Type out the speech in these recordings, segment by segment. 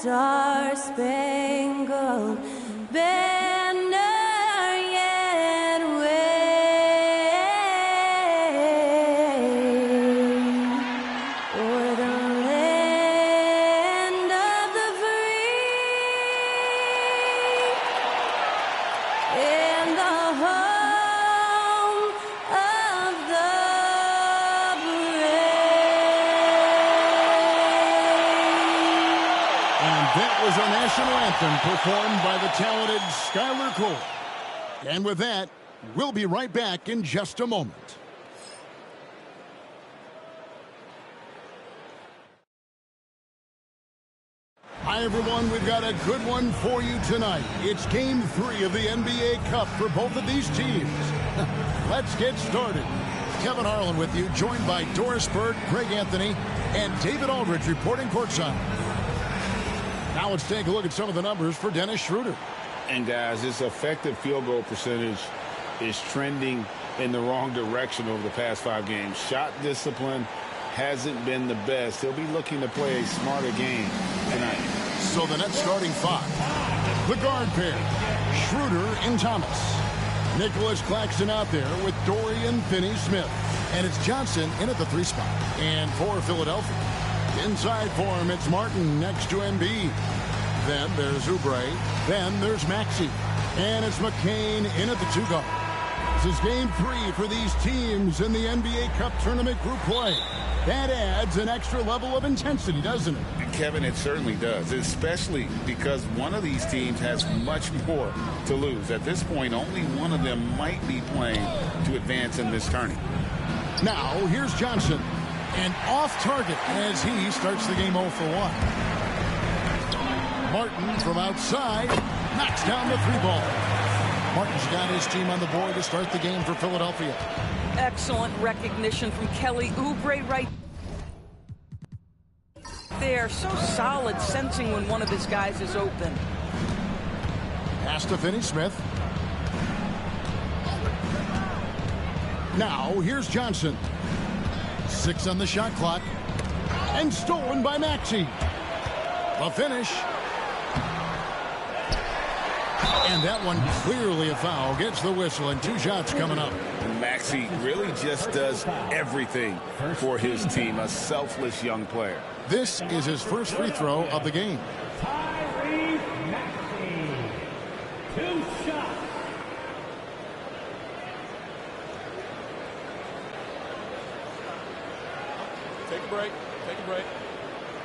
star-spangled banner yet wave o'er the land of the free and the home of the That was our national anthem performed by the talented Skylar Cole. And with that, we'll be right back in just a moment. Hi, everyone. We've got a good one for you tonight. It's Game 3 of the NBA Cup for both of these teams. Let's get started. Kevin Harlan with you, joined by Doris Bird, Greg Anthony, and David Aldridge reporting courtside. Now let's take a look at some of the numbers for Dennis Schroeder. And guys, his effective field goal percentage is trending in the wrong direction over the past 5 games. Shot discipline hasn't been the best. He'll be looking to play a smarter game tonight. So the Nets starting 5. The guard pair, Schroeder and Thomas. Nicholas Claxton out there with Dorian Finney-Smith. And it's Johnson in at the 3 spot. And for Philadelphia, inside for him, it's Martin next to Embiid. Then there's Oubre. Then there's Maxey. And it's McCain in at the 2 guard. This is Game 3 for these teams in the NBA Cup Tournament group play. That adds an extra level of intensity, doesn't it? Kevin, it certainly does, especially because one of these teams has much more to lose. At this point, only one of them might be playing to advance in this tourney. Now, here's Johnson. And off target as he starts the game 0 for 1. Martin from outside knocks down the 3-ball. Martin's got his team on the board to start the game for Philadelphia. Excellent recognition from Kelly Oubre right there. So solid, sensing when one of his guys is open. Pass to Finney-Smith. Now, here's Johnson. 6 on the shot clock. And stolen by Maxey. The finish. And that one clearly a foul. Gets the whistle and 2 shots coming up. Maxey really just does everything for his team. A selfless young player. This is his first free throw of the game. Maxey. 2 shots. Take a break. Take a break.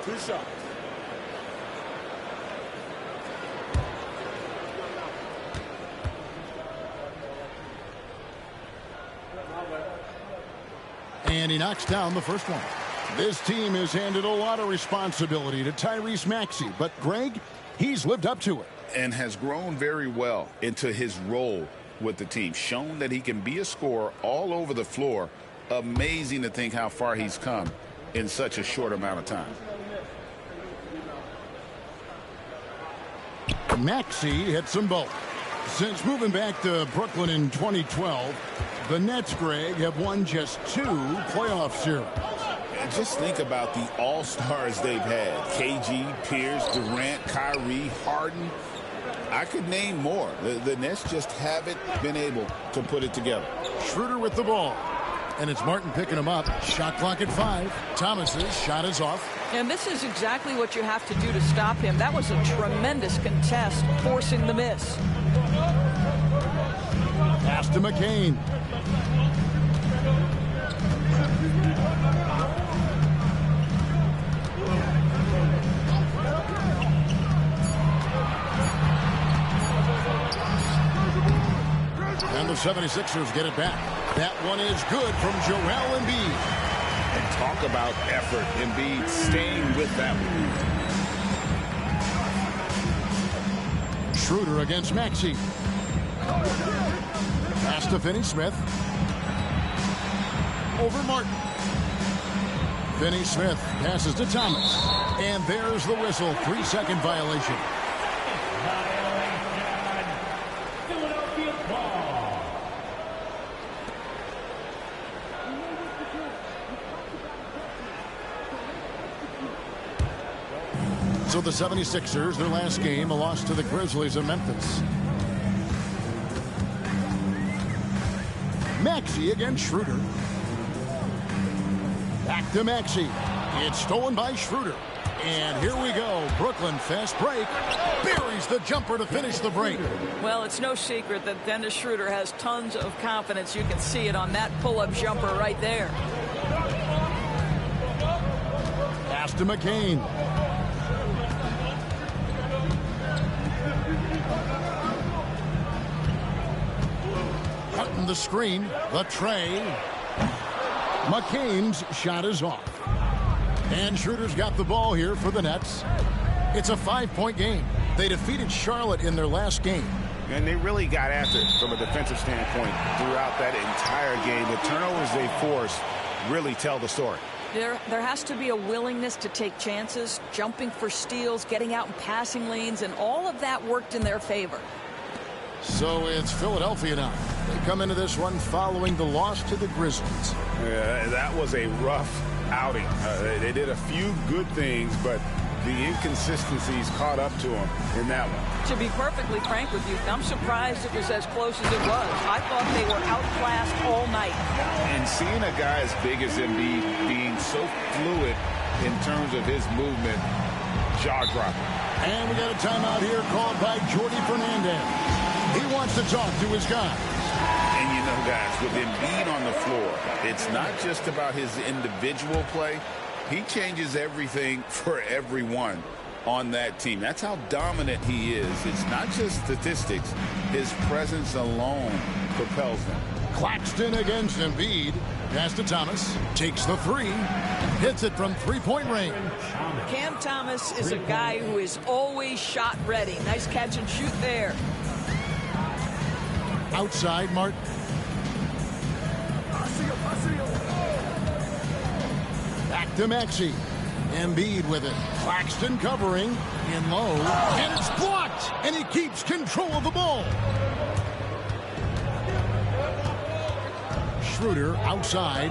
2 shots. And he knocks down the first one. This team has handed a lot of responsibility to Tyrese Maxey, but Greg, he's lived up to it. And has grown very well into his role with the team. Shown that he can be a scorer all over the floor. Amazing to think how far he's come in such a short amount of time. Maxey hits them both. Since moving back to Brooklyn in 2012, the Nets, Greg, have won just 2 playoff series. And just think about the all-stars they've had. KG, Pierce, Durant, Kyrie, Harden. I could name more. The Nets just haven't been able to put it together. Schroeder with the ball. And it's Martin picking him up. Shot clock at 5. Thomas's shot is off. And this is exactly what you have to do to stop him. That was a tremendous contest, forcing the miss. Pass to McCain. And the 76ers get it back. That one is good from Joel Embiid. And talk about effort. Embiid staying with that one. Schroeder against Maxey. Pass to Finney-Smith. Over Martin. Finney-Smith passes to Thomas. And there's the whistle. 3-second violation. So the 76ers, their last game, a loss to the Grizzlies of Memphis. Maxey against Schroeder. Back to Maxey. It's stolen by Schroeder. And here we go. Brooklyn, fast break. Buries the jumper to finish the break. Well, it's no secret that Dennis Schroeder has tons of confidence. You can see it on that pull-up jumper right there. Pass to McCain. Cutting the screen. The tray. McCain's shot is off. And Schroeder's got the ball here for the Nets. It's a 5-point game. They defeated Charlotte in their last game. And they really got after it from a defensive standpoint throughout that entire game. The turnovers they forced really tell the story. There has to be a willingness to take chances, jumping for steals, getting out in passing lanes, and all of that worked in their favor. So it's Philadelphia now. They come into this one following the loss to the Grizzlies. That was a rough outing. They did a few good things, but the inconsistencies caught up to them in that one. To be perfectly frank with you, I'm surprised it was as close as it was. I thought they were outclassed all night. And seeing a guy as big as Embiid being so fluid in terms of his movement, jaw-dropping. And we got a timeout here called by Jordy Fernandez. He wants to talk to his guys. And you know, guys, with Embiid on the floor, it's not just about his individual play. He changes everything for everyone on that team. That's how dominant he is. It's not just statistics. His presence alone propels them. Claxton against Embiid. Pass to Thomas. Takes the three. Hits it from three-point range. Cam Thomas is a guy who is always shot ready. Nice catch and shoot there. Outside, Martin. Back to Maxey. Embiid with it. Claxton covering. In low. And it's blocked. And he keeps control of the ball. Schroeder outside.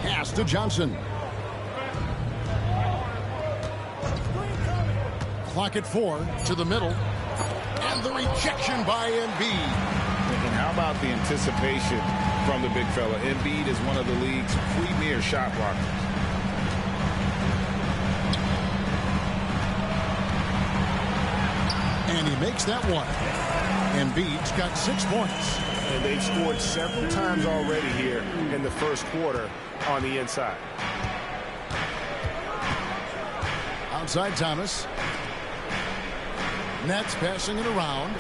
Pass to Johnson. Clock at 4 to the middle. And the rejection by Embiid. And how about the anticipation from the big fella? Embiid is one of the league's premier shot blockers. And he makes that one. Embiid's got 6 points. And they've scored several times already here in the first quarter on the inside. Outside Thomas. Nets passing it around.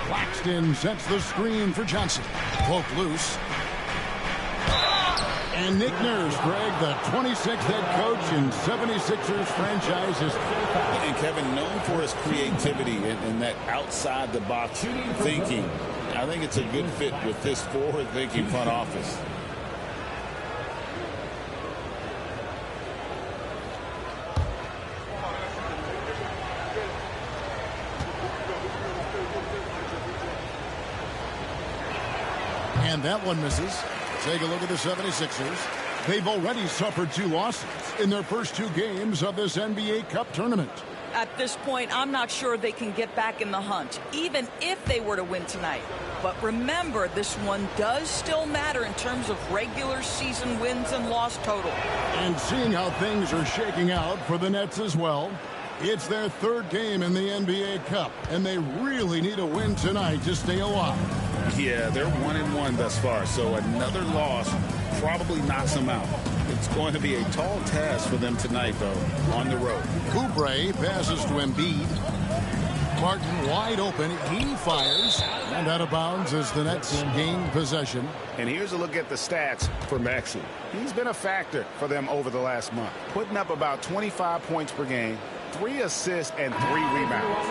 Claxton sets the screen for Johnson. Poke loose. And Nick Nurse, Greg, the 26th head coach in 76ers franchise, is And Kevin, known for his creativity and that outside-the-box thinking. I think it's a good fit with this forward-thinking front office. And that one misses. Take a look at the 76ers. They've already suffered 2 losses in their first 2 games of this NBA Cup tournament. At this point, I'm not sure they can get back in the hunt, even if they were to win tonight. But remember, this one does still matter in terms of regular season wins and loss total. And seeing how things are shaking out for the Nets as well, it's their 3rd game in the NBA Cup, and they really need a win tonight to stay alive. Yeah, they're 1-1 thus far, so another loss probably knocks them out. It's going to be a tall task for them tonight, though, on the road. Oubre passes to Embiid. Martin wide open. He fires. And out of bounds as the Nets gain possession. And here's a look at the stats for Maxey. He's been a factor for them over the last month, putting up about 25 points per game, 3 assists and 3 rebounds.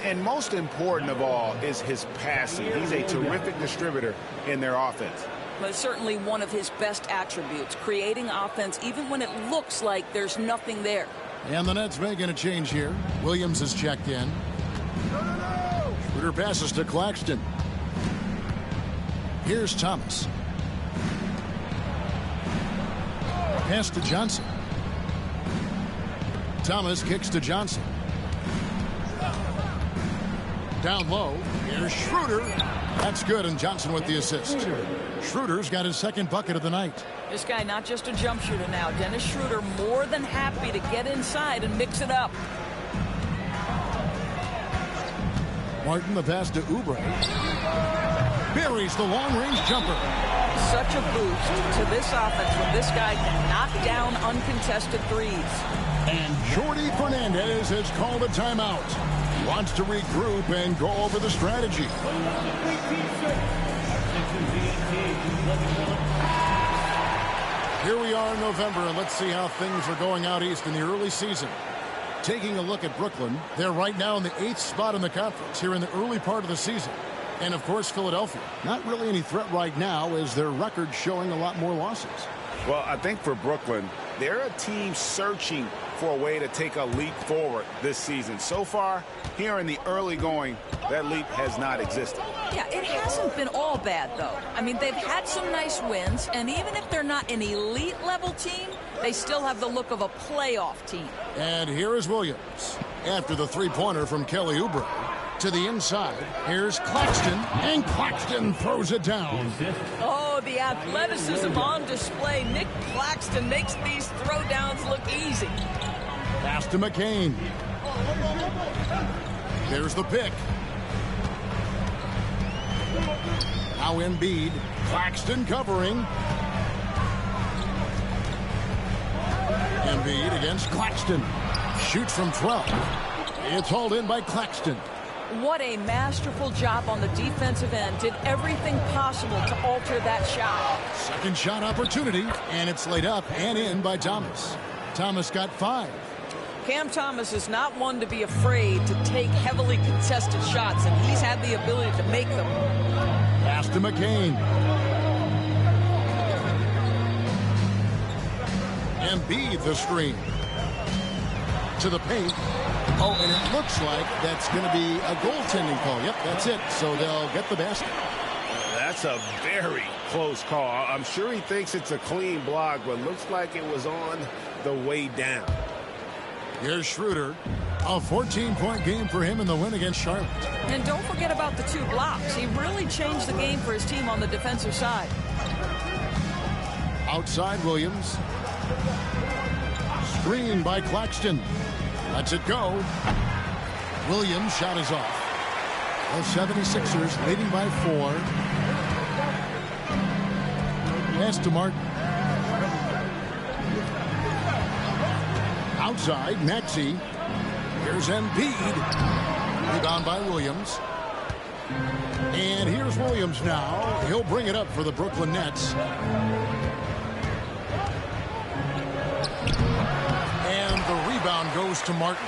And most important of all is his passing. He's a terrific distributor in their offense. But it's certainly one of his best attributes, creating offense even when it looks like there's nothing there. And the Nets making a change here. Williams has checked in. Schroeder passes to Claxton. Here's Thomas. Pass to Johnson. Thomas kicks to Johnson. Down low. Here's Schroeder. That's good, and Johnson with the assist. Schroeder's got his second bucket of the night. This guy not just a jump shooter now. Dennis Schroeder more than happy to get inside and mix it up. Martin the pass to Oubre. Buries the long-range jumper. Such a boost to this offense when this guy can knock down uncontested threes. And Jordi Fernandez has called a timeout. He wants to regroup and go over the strategy. Here we are in November, and let's see how things are going out east in the early season. Taking a look at Brooklyn, they're right now in the 8th spot in the conference here in the early part of the season. And, of course, Philadelphia. Not really any threat right now as their record showing a lot more losses. Well, I think for Brooklyn, they're a team searching for a way to take a leap forward this season. So far, here in the early going, that leap has not existed. Yeah, it hasn't been all bad, though. I mean, they've had some nice wins, and even if they're not an elite-level team, they still have the look of a playoff team. And here is Williams. After the three-pointer from Kelly Oubre. To the inside, here's Claxton, and Claxton throws it down. Oh, the athleticism on display. Nick Claxton makes these throwdowns look easy. Pass to McCain. There's the pick. Now Embiid. Claxton covering. Embiid against Claxton. Shoots from 12. It's hauled in by Claxton. What a masterful job on the defensive end. Did everything possible to alter that shot. Second shot opportunity, and it's laid up and in by Thomas. Thomas got 5. Cam Thomas is not one to be afraid to take heavily contested shots, and he's had the ability to make them. Pass to McCain. Embiid the screen. To the paint. Oh, and it looks like that's going to be a goaltending call. Yep, that's it. So they'll get the basket. That's a very close call. I'm sure he thinks it's a clean block, but looks like it was on the way down. Here's Schroeder. A 14-point game for him in the win against Charlotte. And don't forget about the 2 blocks. He really changed the game for his team on the defensive side. Outside Williams. Screen by Claxton. Lets it go. Williams' shot is off. The 76ers leading by 4. Pass to Martin. Outside, Maxey. Here's Embiid. Rebound by Williams. And here's Williams now. He'll bring it up for the Brooklyn Nets. And the rebound goes to Martin.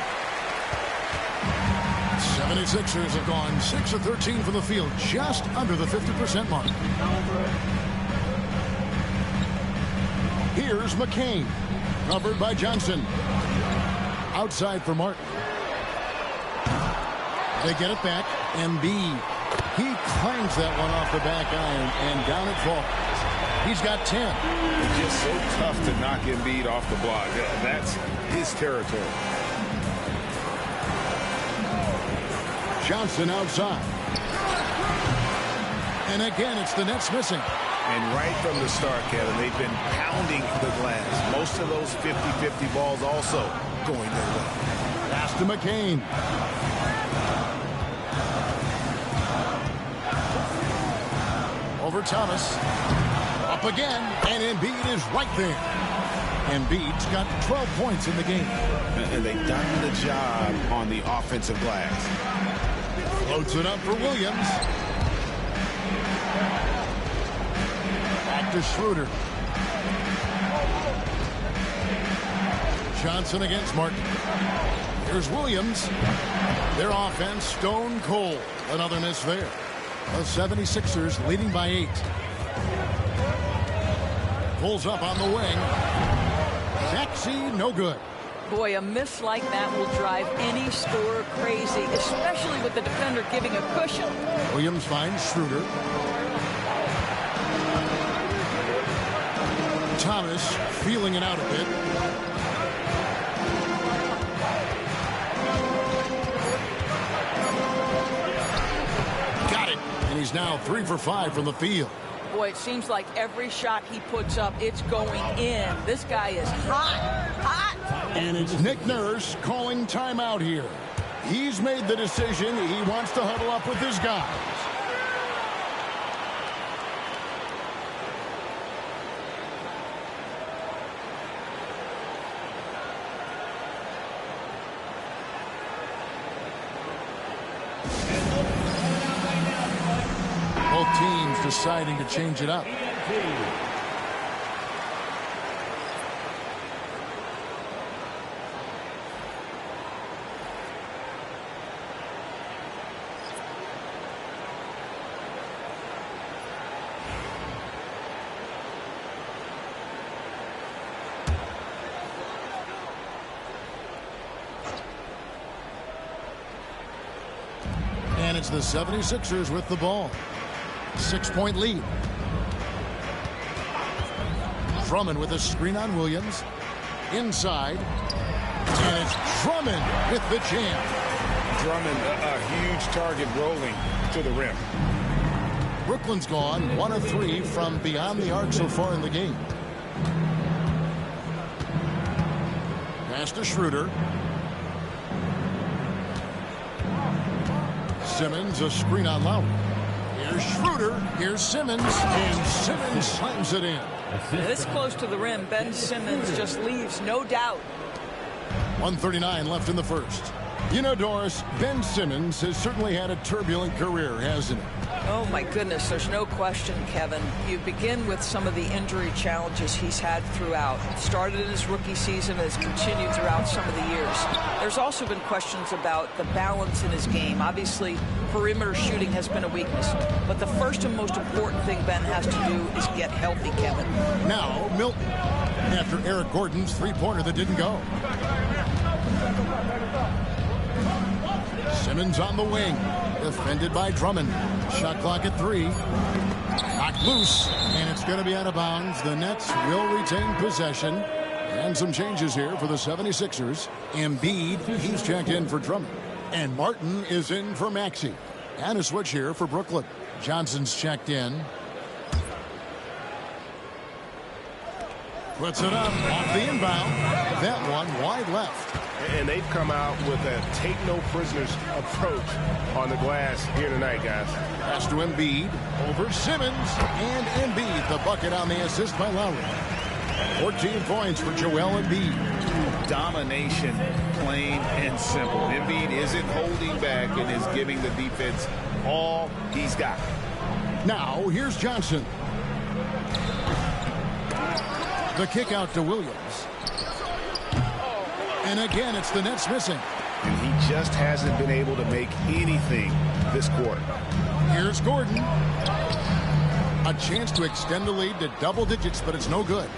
76ers have gone 6 of 13 from the field, just under the 50% mark. Here's McCain. Covered by Johnson. Outside for Martin. They get it back. Embiid. He clangs that one off the back iron, and down it falls. He's got 10. It's just so tough to knock Embiid off the block. That's his territory. Johnson outside. And again, it's the Nets missing. And right from the start, Kevin, they've been pounding the glass. Most of those 50-50 balls also going their way. Pass to McCain. Over Thomas. Up again, and Embiid is right there. Embiid's got 12 points in the game. And they've done the job on the offensive glass. Floats it up for Williams. Back to Schroeder. Johnson against Martin. Here's Williams. Their offense stone cold. Another miss there. The 76ers leading by 8. Pulls up on the wing. Maxey, no good. Boy, a miss like that will drive any scorer crazy, especially with the defender giving a cushion. Williams finds Schroeder. Thomas feeling it out a bit. Got it. And he's now 3 for 5 from the field. Boy, it seems like every shot he puts up, it's going in. This guy is hot, hot. And it's Nick Nurse calling timeout here. He's made the decision. He wants to huddle up with his guys. Both teams deciding to change it up. And it's the 76ers with the ball. 6-point lead. Drummond with a screen on Williams. Inside. And it's Drummond with the jam. Drummond, a huge target rolling to the rim. Brooklyn's gone 1 of 3 from beyond the arc so far in the game. Pass to Schroeder. Simmons, a screen on Lowry. Here's Schroeder. Here's Simmons. And Simmons slams it in. This close to the rim, Ben Simmons just leaves, no doubt. 1:39 left in the first. You know, Doris, Ben Simmons has certainly had a turbulent career, hasn't he? Oh, my goodness, there's no question, Kevin. You begin with some of the injury challenges he's had throughout. Started in his rookie season, has continued throughout some of the years. There's also been questions about the balance in his game. Obviously, perimeter shooting has been a weakness. But the first and most important thing Ben has to do is get healthy, Kevin. Now, Milton, after Eric Gordon's three-pointer that didn't go. Simmons on the wing. Defended by Drummond. Shot clock at 3. Knocked loose. And it's going to be out of bounds. The Nets will retain possession. And some changes here for the 76ers. Embiid, he's checked in for Drummond. And Martin is in for Maxey. And a switch here for Brooklyn. Johnson's checked in. Puts it up off the inbound. That one wide left. And they've come out with a take-no-prisoners approach on the glass here tonight, guys. Pass to Embiid. Over Simmons. And Embiid, the bucket on the assist by Lowry. 14 points for Joel Embiid. Domination, plain and simple. Embiid isn't holding back and is giving the defense all he's got. Now, here's Johnson. The kick out to Williams. And again, it's the Nets missing. And he just hasn't been able to make anything this quarter. Here's Gordon. A chance to extend the lead to double digits, but it's no good.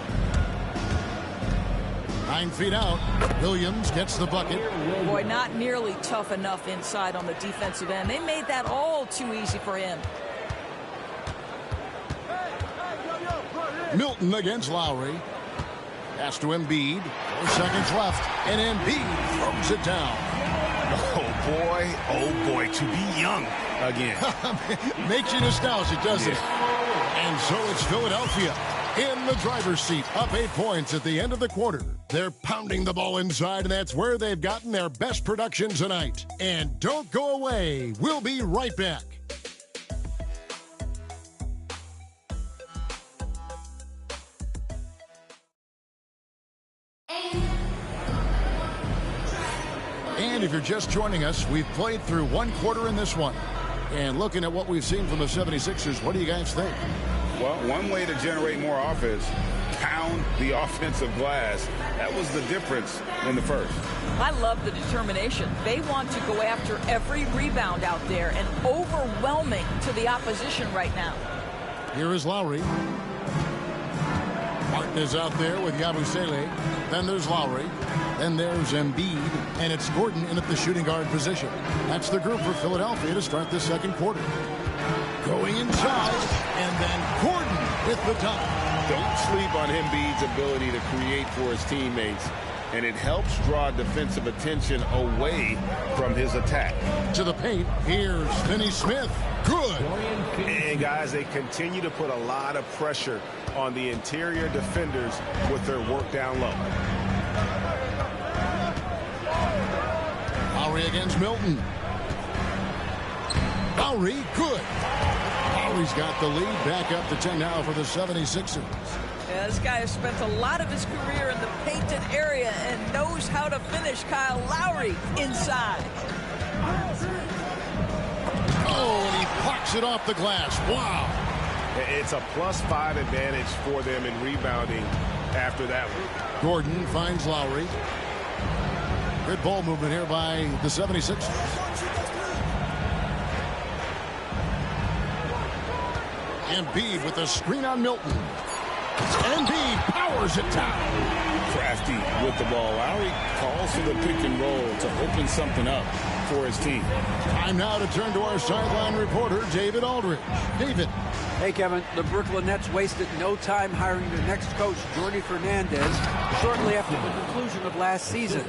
9 feet out. Williams gets the bucket. Boy, not nearly tough enough inside on the defensive end. They made that all too easy for him. Milton against Lowry. Pass to Embiid. 4 seconds left. And Embiid throws it down. Oh boy, to be young again. Makes you nostalgic, doesn't it? And so it's Philadelphia in the driver's seat, up 8 points at the end of the quarter. They're pounding the ball inside, and that's where they've gotten their best production tonight. And don't go away. We'll be right back. And if you're just joining us, we've played through 1 quarter in this one. And looking at what we've seen from the 76ers, what do you guys think? Well, one way to generate more offense, pound the offensive glass. That was the difference in the first. I love the determination. They want to go after every rebound out there and overwhelming to the opposition right now. Here is Lowry. Martin is out there with Yabusele. Then there's Lowry. Then there's Embiid. And it's Gordon in at the shooting guard position. That's the group for Philadelphia to start the second quarter. Going inside. And then Gordon with the dunk. Don't sleep on Embiid's ability to create for his teammates, and it helps draw defensive attention away from his attack. To the paint, here's Finney Smith. Good. And guys, they continue to put a lot of pressure on the interior defenders with their work down low. Lowry against Milton. Lowry, good. Lowry's got the lead, back up to 10 now for the 76ers. Yeah, this guy has spent a lot of his career in the painted area and knows how to finish. Kyle Lowry inside. Oh, and he parks it off the glass. Wow. It's a +5 advantage for them in rebounding after that one. Gordon finds Lowry. Good ball movement here by the 76ers. Embiid with the screen on Milton. Embiid powers it down. Crafty with the ball. Lowry calls for the pick and roll to open something up for his team. Time now to turn to our sideline reporter, David Aldridge. David. Hey, Kevin, the Brooklyn Nets wasted no time hiring their next coach, Jordi Fernandez, shortly after the conclusion of last season.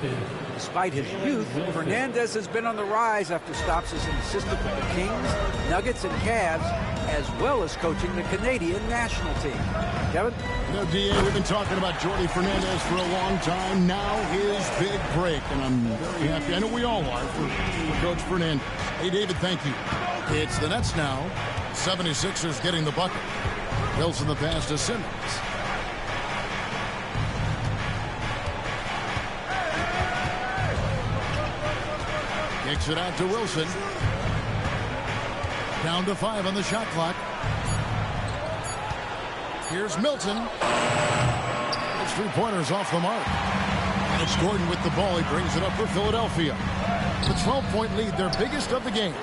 Despite his youth, Fernandez has been on the rise after stops as an assistant with the Kings, Nuggets, and Cavs, as well as coaching the Canadian national team. Kevin? You know, D.A., we've been talking about Jordi Fernandez for a long time. Now his big break, and I'm very happy. I know we all are for Coach Fernandez. Hey, David, thank you. It's the Nets now. 76ers getting the bucket. Wilson the pass to Simmons. Kicks it out to Wilson. Down to 5 on the shot clock. Here's Milton. His three-pointers off the mark. And it's Gordon with the ball. He brings it up for Philadelphia. The 12-point lead, their biggest of the game.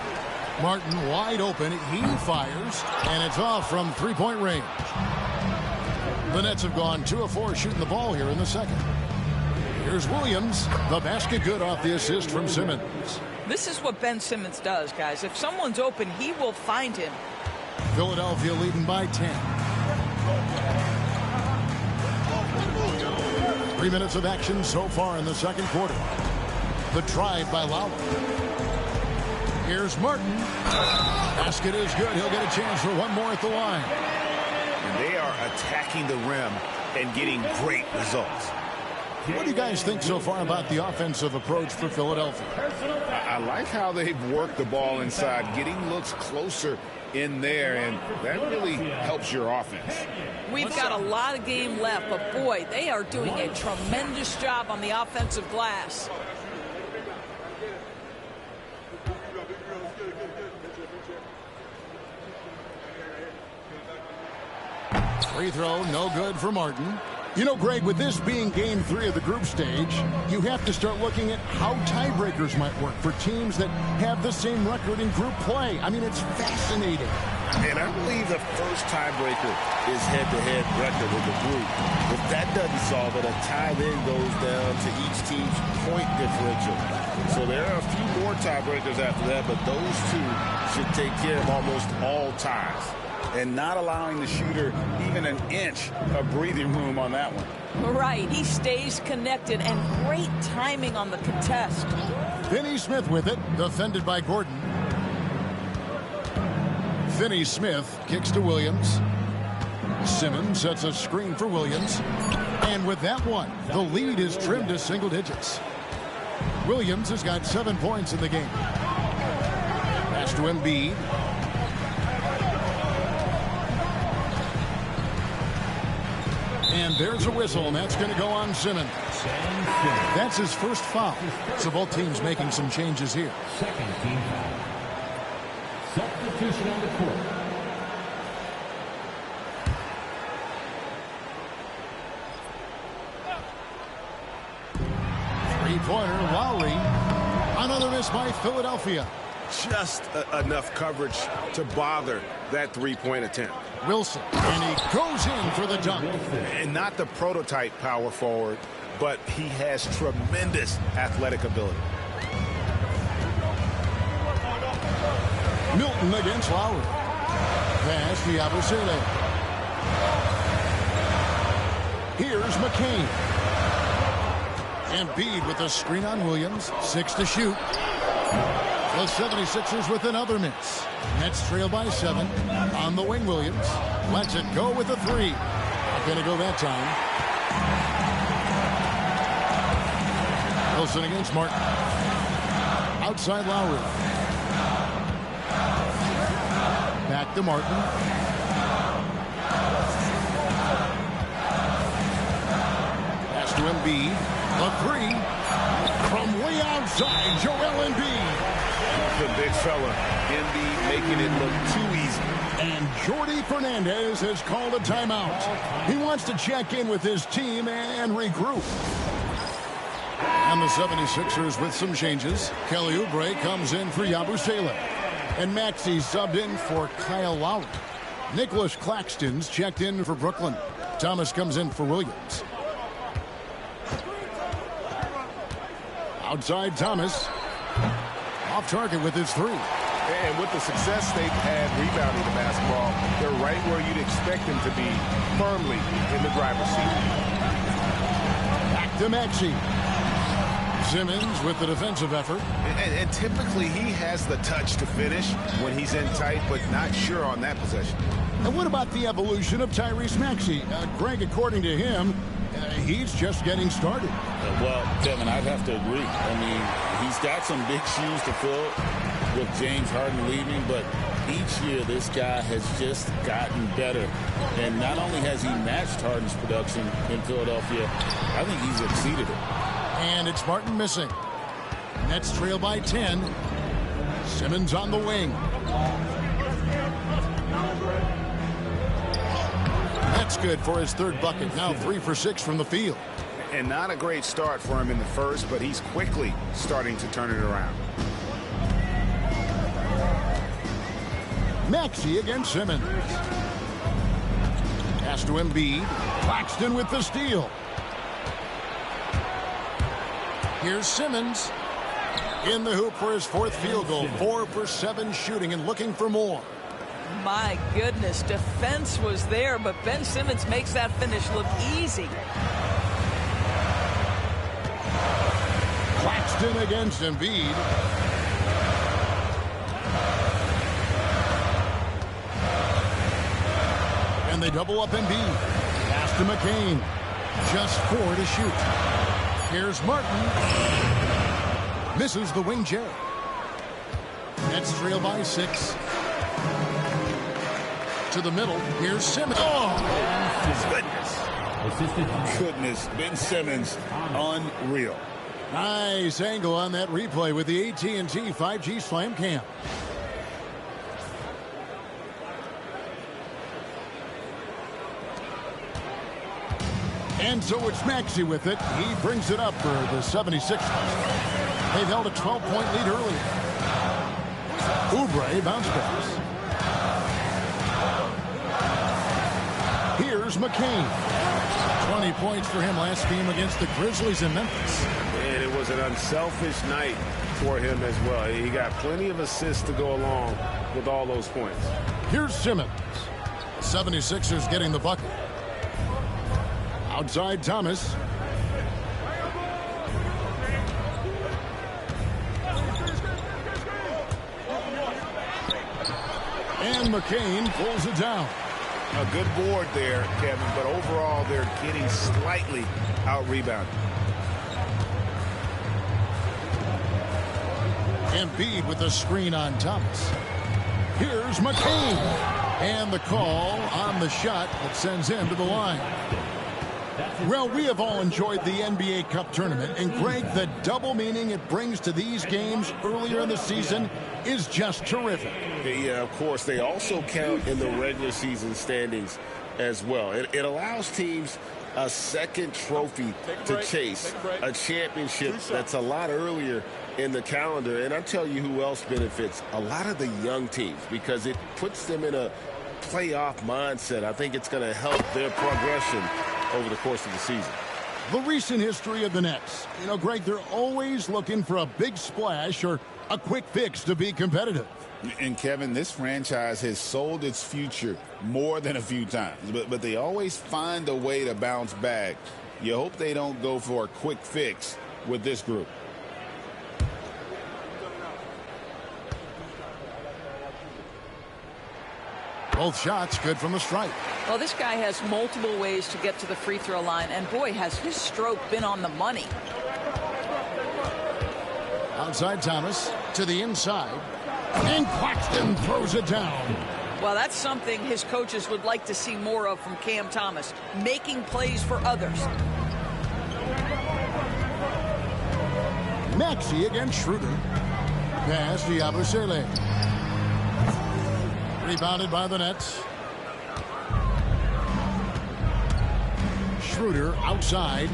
Martin wide open. He fires, and it's off from three-point range. The Nets have gone 2 of 4 shooting the ball here in the second. Here's Williams. The basket good off the assist from Simmons. This is what Ben Simmons does, guys. If someone's open, he will find him. Philadelphia leading by 10. 3 minutes of action so far in the second quarter. The drive by Lowry. Here's Martin. Basket is good. He'll get a chance for one more at the line. And they are attacking the rim and getting great results. What do you guys think so far about the offensive approach for Philadelphia? I like how they've worked the ball inside, getting looks closer in there, and that really helps your offense. We've got a lot of game left, but boy, they are doing a tremendous job on the offensive glass. Free throw, no good for Martin. You know, Greg, with this being game 3 of the group stage, you have to start looking at how tiebreakers might work for teams that have the same record in group play. I mean, it's fascinating. And I believe the first tiebreaker is head-to-head record of the group. If that doesn't solve it, a tie then goes down to each team's point differential. So there are a few more tiebreakers after that, but those two should take care of almost all ties. And not allowing the shooter even an inch of breathing room on that one. Right, he stays connected, and great timing on the contest. Finney Smith with it, defended by Gordon. Finney Smith kicks to Williams. Simmons sets a screen for Williams. And with that one, the lead is trimmed to single digits. Williams has got 7 points in the game. Pass to Embiid. And there's a whistle, and that's going to go on Simmons. That's his first foul. So both teams making some changes here. Second team foul. Substitution on the court. Three-pointer, Lowry. Another miss by Philadelphia. Just enough coverage to bother that three-point attempt. Wilson, and he goes in for the dunk. And not the prototype power forward, but he has tremendous athletic ability. Milton against Lowry. Pass to Yabusele. Here's McCain. Embiid with a screen on Williams. 6 to shoot. The 76ers with another miss. Nets trail by 7. On the wing, Williams lets it go with a 3. Not going to go that time. Wilson against Martin. Outside Lowry. Back to Martin. Pass to Embiid. A 3 from way outside. Joel Embiid. The big fella. Embiid making it look too easy. And Jordi Fernandez has called a timeout. He wants to check in with his team and regroup. And the 76ers with some changes. Kelly Oubre comes in for Yabusele. And Maxey subbed in for Kyle Lowry. Nicholas Claxton's checked in for Brooklyn. Thomas comes in for Williams. Outside Thomas. Off target with his 3. And with the success they've had rebounding the basketball, they're right where you'd expect them to be, firmly in the driver's seat. Back to Maxey. Simmons with the defensive effort. And typically he has the touch to finish when he's in tight, but not sure on that possession. And what about the evolution of Tyrese Maxey? Greg, according to him, he's just getting started. Well, Kevin, I'd have to agree. I mean, he's got some big shoes to fill with James Harden leaving, but each year this guy has just gotten better. And not only has he matched Harden's production in Philadelphia, I think he's exceeded it. And it's Martin missing. Nets trail by 10. Simmons on the wing. That's good for his 3rd bucket. Now 3 for 6 from the field. And not a great start for him in the first, but he's quickly starting to turn it around. Maxey against Simmons. Pass to Embiid. Claxton with the steal. Here's Simmons. In the hoop for his 4th field goal. 4 for 7 shooting and looking for more. My goodness, defense was there, but Ben Simmons makes that finish look easy. Claxton against Embiid. And they double up Embiid. Pass to McCain. Just 4 to shoot. Here's Martin. Misses the wing J. Nets trail by 6. To the middle. Here's Simmons. Oh, Goodness, Ben Simmons, unreal. nice angle on that replay with the AT&T 5G Slam Cam. And so it's Maxey with it. He brings it up for the 76ers. They've held a 12-point lead earlier. Oubre bounce pass. Here's McCain. 20 points for him last game against the Grizzlies in Memphis. And it was an unselfish night for him as well. He got plenty of assists to go along with all those points. Here's Simmons. 76ers getting the bucket. Outside Thomas. And McCain pulls it down. A good board there, Kevin, but overall they're getting slightly out-rebounded. Embiid with a screen on Thomas. Here's McCain. And the call on the shot that sends him to the line. Well, we have all enjoyed the NBA Cup tournament, and Greg, the double meaning it brings to these games earlier in the season is just terrific. Yeah, of course. They also count in the regular season standings as well. It allows teams a second trophy to chase, a championship that's a lot earlier in the calendar. And I'll tell you who else benefits, a lot of the young teams, because it puts them in a playoff mindset. I think it's going to help their progression over the course of the season. The recent history of the Nets. You know, Greg, they're always looking for a big splash or a quick fix to be competitive. And Kevin, this franchise has sold its future more than a few times, but they always find a way to bounce back. You hope they don't go for a quick fix with this group. Both shots good from the stripe. Well, this guy has multiple ways to get to the free throw line, and boy, has his stroke been on the money. Outside Thomas to the inside, and Claxton throws it down. Well, that's something his coaches would like to see more of from Cam Thomas, making plays for others. Maxey against Schroeder. Pass to Yabusele. Rebounded by the Nets. Schroeder outside.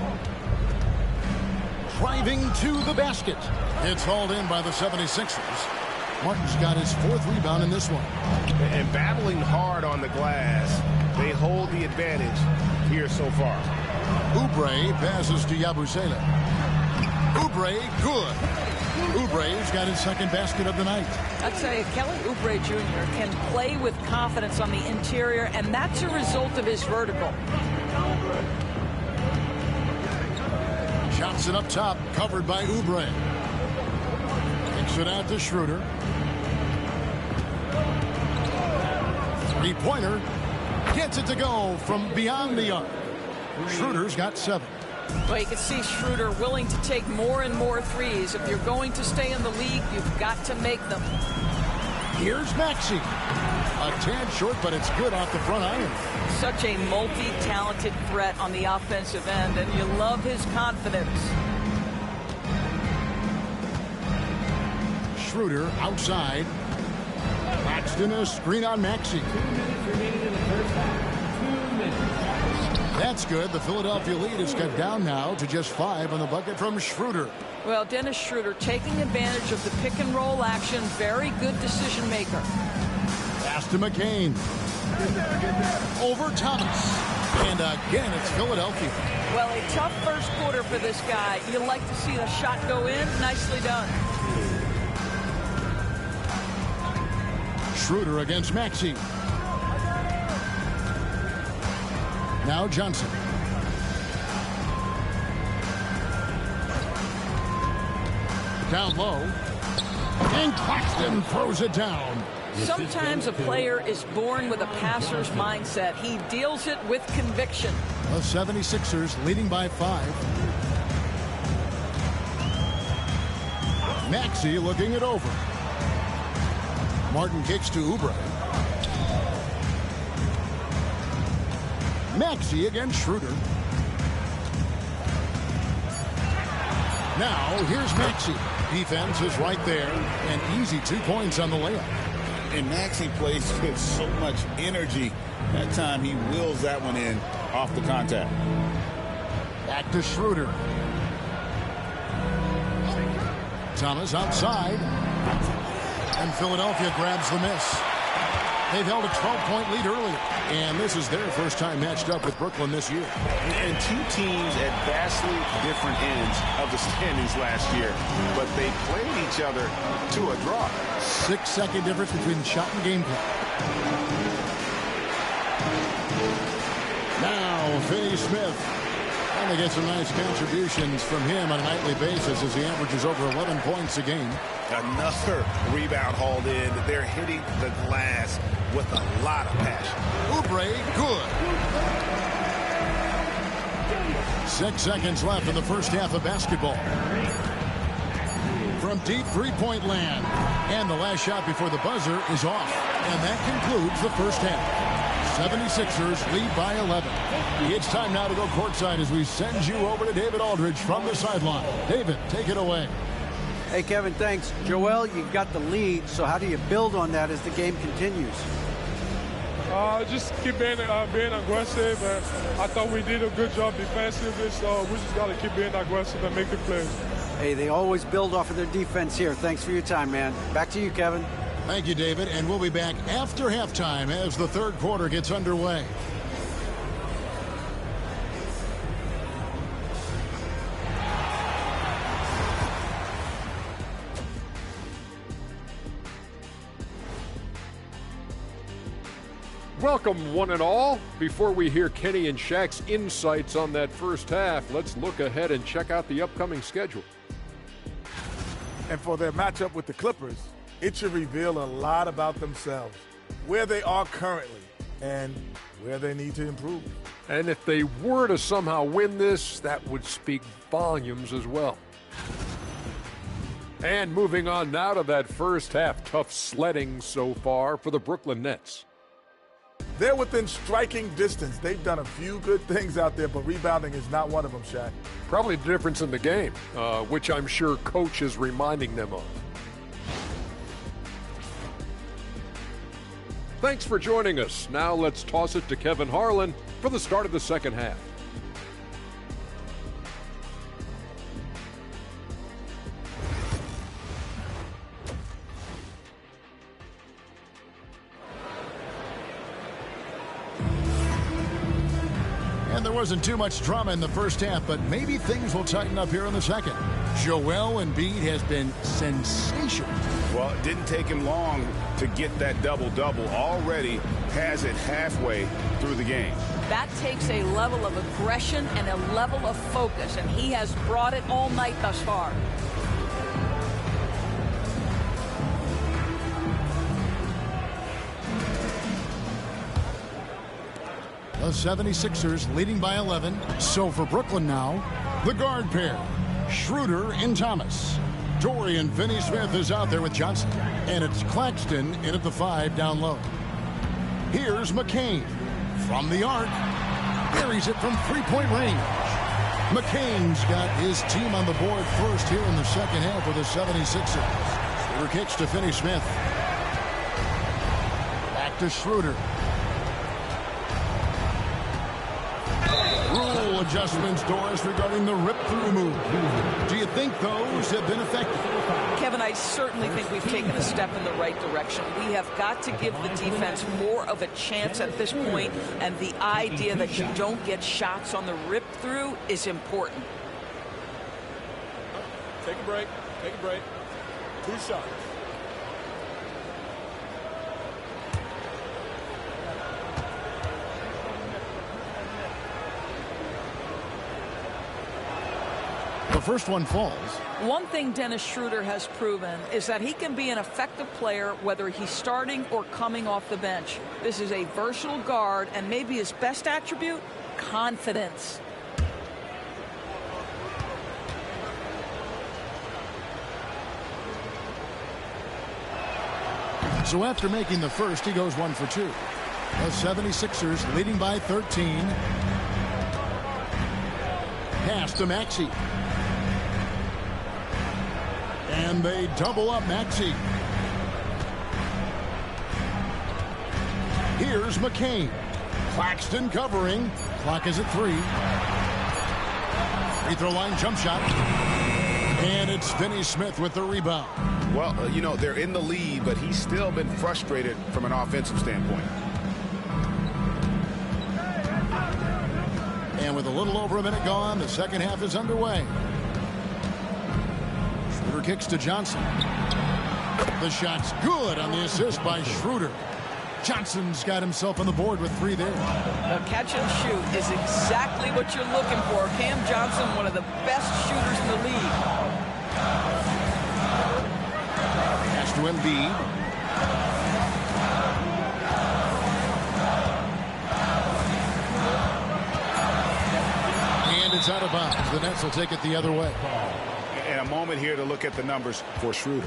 Driving to the basket. It's hauled in by the 76ers. Martin's got his 4th rebound in this one. And battling hard on the glass, they hold the advantage here so far. Oubre passes to Yabusele. Oubre, good. Oubre's got his 2nd basket of the night. I'd say Kelly Oubre Jr. can play with confidence on the interior, and that's a result of his vertical. Johnson up top, covered by Oubre. Kicks it out to Schroeder. 3-pointer. Gets it to go from beyond the arc. Schroeder's got 7. Well, you can see Schroeder willing to take more and more threes. If you're going to stay in the league, you've got to make them. Here's Maxey. A tad short, but it's good off the front iron. Such a multi-talented threat on the offensive end, and you love his confidence. Schroeder outside. Claxton a screen on Maxey. That's good. The Philadelphia lead is cut down now to just 5 on the bucket from Schroeder. Well, Dennis Schroeder taking advantage of the pick and roll action. Very good decision maker. Pass to McCain. Over Thomas. And again, it's Philadelphia. Well, a tough first quarter for this guy. You like to see the shot go in. Nicely done. Schroeder against Maxey. Now Johnson. Down low. And Claxton throws it down. Sometimes a player is born with a passer's mindset. He deals it with conviction. The 76ers leading by 5. Maxey looking it over. Martin kicks to Oubre. Maxey against Schroeder. Now here's Maxey. Defense is right there. And easy 2 points on the layup. And Maxey plays with so much energy. That time he wheels that one in off the contact. Back to Schroeder. Thomas outside. And Philadelphia grabs the miss. They've held a 12-point lead earlier. And this is their first time matched up with Brooklyn this year. And 2 teams at vastly different ends of the standings last year. But they played each other to a draw. 6-second difference between shot and game clock. Now, Finney Smith. And they get some nice contributions from him on a nightly basis as he averages over 11 points a game. Another rebound hauled in. They're hitting the glass with a lot of passion. Oubre, good. 6 seconds left in the first half of basketball. From deep three-point land. And the last shot before the buzzer is off. And that concludes the first half. 76ers lead by 11. It's time now to go courtside as we send you over to David Aldridge from the sideline. David, take it away. Hey, Kevin, thanks. Joel, you got the lead, so how do you build on that as the game continues? Just keep being aggressive, and I thought we did a good job defensively, so we just got to keep being aggressive and making plays. Hey, they always build off of their defense here. Thanks for your time, man. Back to you, Kevin. Thank you, David, and we'll be back after halftime as the third quarter gets underway. Welcome, one and all. Before we hear Kenny and Shaq's insights on that first half, let's look ahead and check out the upcoming schedule. And for their matchup with the Clippers, it should reveal a lot about themselves, where they are currently, and where they need to improve. And if they were to somehow win this, that would speak volumes as well. And moving on now to that first half, tough sledding so far for the Brooklyn Nets. They're within striking distance. They've done a few good things out there, but rebounding is not one of them, Shaq. Probably the difference in the game, which I'm sure Coach is reminding them of. Thanks for joining us. Now let's toss it to Kevin Harlan for the start of the second half. And there wasn't too much drama in the first half, but maybe things will tighten up here in the second. Joel Embiid has been sensational. Well, it didn't take him long to get that double-double. Already has it halfway through the game. That takes a level of aggression and a level of focus, and he has brought it all night thus far. The 76ers leading by 11. So for Brooklyn now, the guard pair, Schroeder and Thomas. Dorian Finney-Smith is out there with Johnson. And it's Claxton in at the 5 down low. Here's McCain from the arc. Buries it from three-point range. McCain's got his team on the board first here in the second half for the 76ers. Schroeder kicks to Finney-Smith. Back to Schroeder. Rule adjustments, Doris, regarding the rip-through move. Do you think those have been effective? Kevin, I certainly think we've taken a step in the right direction. We have got to give the defense more of a chance at this point, and the idea that you don't get shots on the rip-through is important. Take a break. Take a break. 2 shots. The first one falls. One thing Dennis Schroeder has proven is that he can be an effective player whether he's starting or coming off the bench. This is a versatile guard, and maybe his best attribute, confidence. So after making the first, he goes 1 for 2. The 76ers leading by 13. Pass to Maxey. And they double up Maxey. Here's McCain. Claxton covering. Clock is at 3. Free throw line jump shot. And it's Finney-Smith with the rebound. Well, you know, they're in the lead, but he's still been frustrated from an offensive standpoint. And with a little over a minute gone, the second half is underway. Schroeder kicks to Johnson. The shot's good on the assist by Schroeder. Johnson's got himself on the board with 3 there. The catch and shoot is exactly what you're looking for. Cam Johnson, one of the best shooters in the league. Pass to Embiid. And it's out of bounds. The Nets will take it the other way. And a moment here to look at the numbers for Schroeder.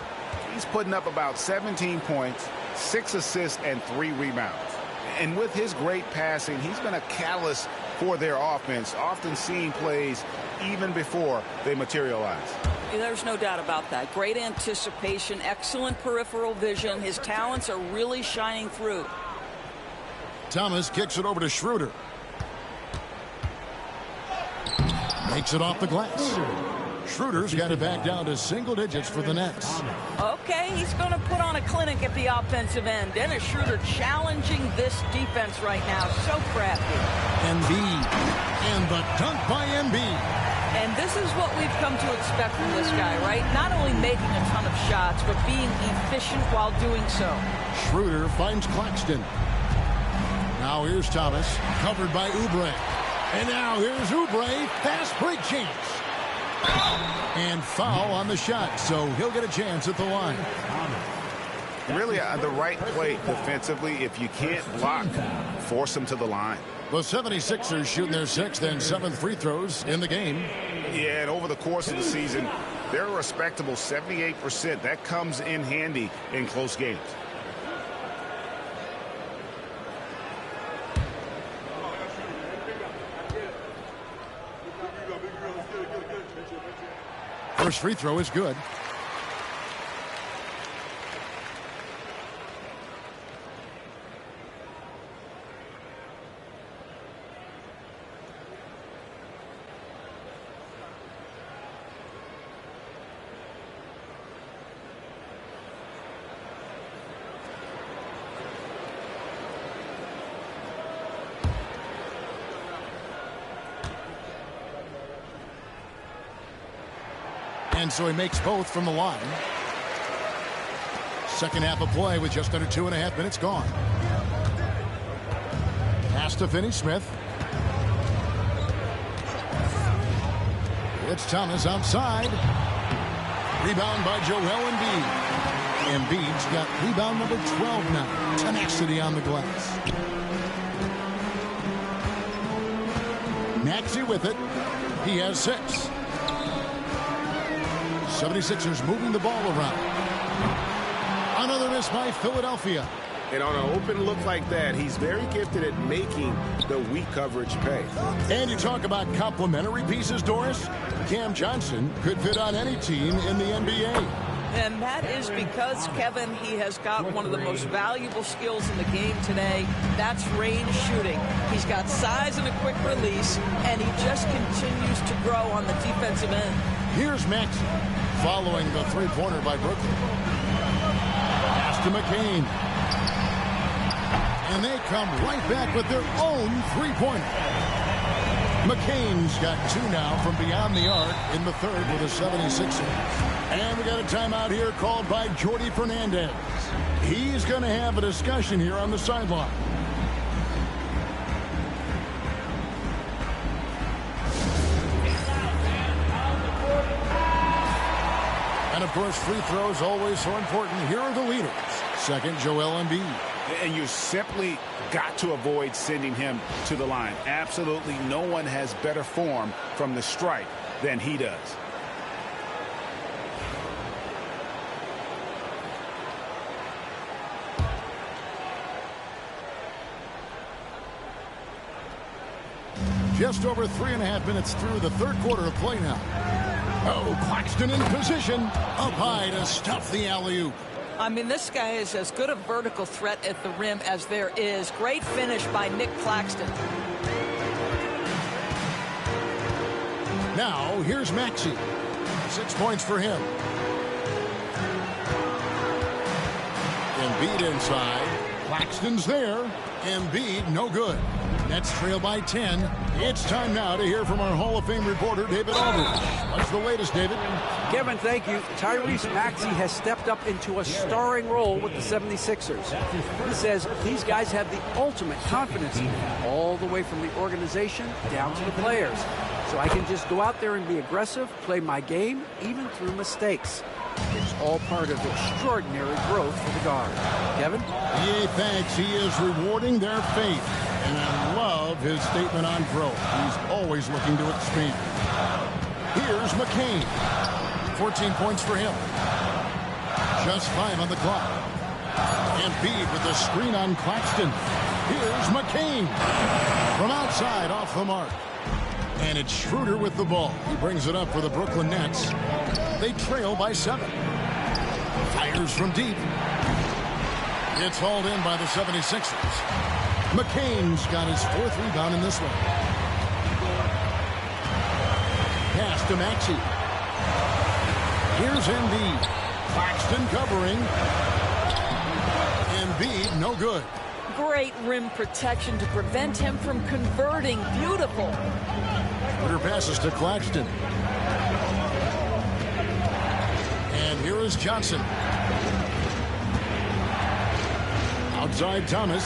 He's putting up about 17 points, 6 assists, and 3 rebounds. And with his great passing, he's been a catalyst for their offense, often seeing plays even before they materialize. There's no doubt about that. Great anticipation, excellent peripheral vision. His talents are really shining through. Thomas kicks it over to Schroeder. Makes it off the glass. Schroeder's got it back down to single digits for the Nets. Okay, he's going to put on a clinic at the offensive end. Dennis Schroeder challenging this defense right now. So crafty. Embiid. And the dunk by Embiid. And this is what we've come to expect from this guy, right? Not only making a ton of shots, but being efficient while doing so. Schroeder finds Claxton. Now here's Thomas, covered by Oubre. And now here's Oubre, fast break chance. And foul on the shot, so he'll get a chance at the line. Really the right play defensively. If you can't block, force them to the line. The 76ers shooting their 6th and 7th free throws in the game. Yeah, and over the course of the season, they're a respectable 78%. That comes in handy in close games. First free throw is good. And so he makes both from the line. Second half of play with just under 2.5 minutes gone. Pass to Finney-Smith. It's Thomas outside. Rebound by Joel Embiid. Embiid's got rebound number 12 now. Tenacity on the glass. Maxey with it. He has 6. 76ers moving the ball around. Another miss by Philadelphia. And on an open look like that, he's very gifted at making the weak coverage pay. And you talk about complementary pieces, Doris. Cam Johnson could fit on any team in the NBA. And that is because, Kevin, he has got one of the most valuable skills in the game today. That's range shooting. He's got size and a quick release, and he just continues to grow on the defensive end. Here's Maxey following the three-pointer by Brooklyn. Pass to McCain. And they come right back with their own three-pointer. McCain's got 2 now from beyond the arc in the third with the 76ers. And we got a timeout here called by Jordi Fernandez. He's going to have a discussion here on the sideline. And, of course, free throws always so important. Here are the leaders. Second, Joel Embiid. And you simply got to avoid sending him to the line. Absolutely no one has better form from the stripe than he does. Just over 3.5 minutes through the third quarter of play now. Oh, Claxton in position. Up high to stuff the alley-oop. I mean, this guy is as good a vertical threat at the rim as there is. Great finish by Nick Claxton. Now, here's Maxey. 6 points for him. Embiid inside. Claxton's there. Embiid, no good. Nets trail by 10. It's time now to hear from our Hall of Fame reporter, David Aldridge. What's the latest, David? Kevin, thank you. Tyrese Maxey has stepped up into a starring role with the 76ers. He says these guys have the ultimate confidence, all the way from the organization down to the players. So I can just go out there and be aggressive, play my game, even through mistakes. It's all part of extraordinary growth for the guard. Kevin? Yeah, thanks. He is rewarding their faith. And I love his statement on growth. He's always looking to expand. Here's McCain. 14 points for him. Just 5 on the clock. Embiid with the screen on Claxton. Here's McCain. From outside, off the mark. And it's Schroeder with the ball. He brings it up for the Brooklyn Nets. They trail by 7. Fires from deep. It's hauled in by the 76ers. McCain's got his 4th rebound in this one. Pass to Maxey. Here's Embiid. Claxton covering. Embiid, no good. Great rim protection to prevent him from converting. Beautiful. Schroeder passes to Claxton. And here is Johnson. Outside Thomas.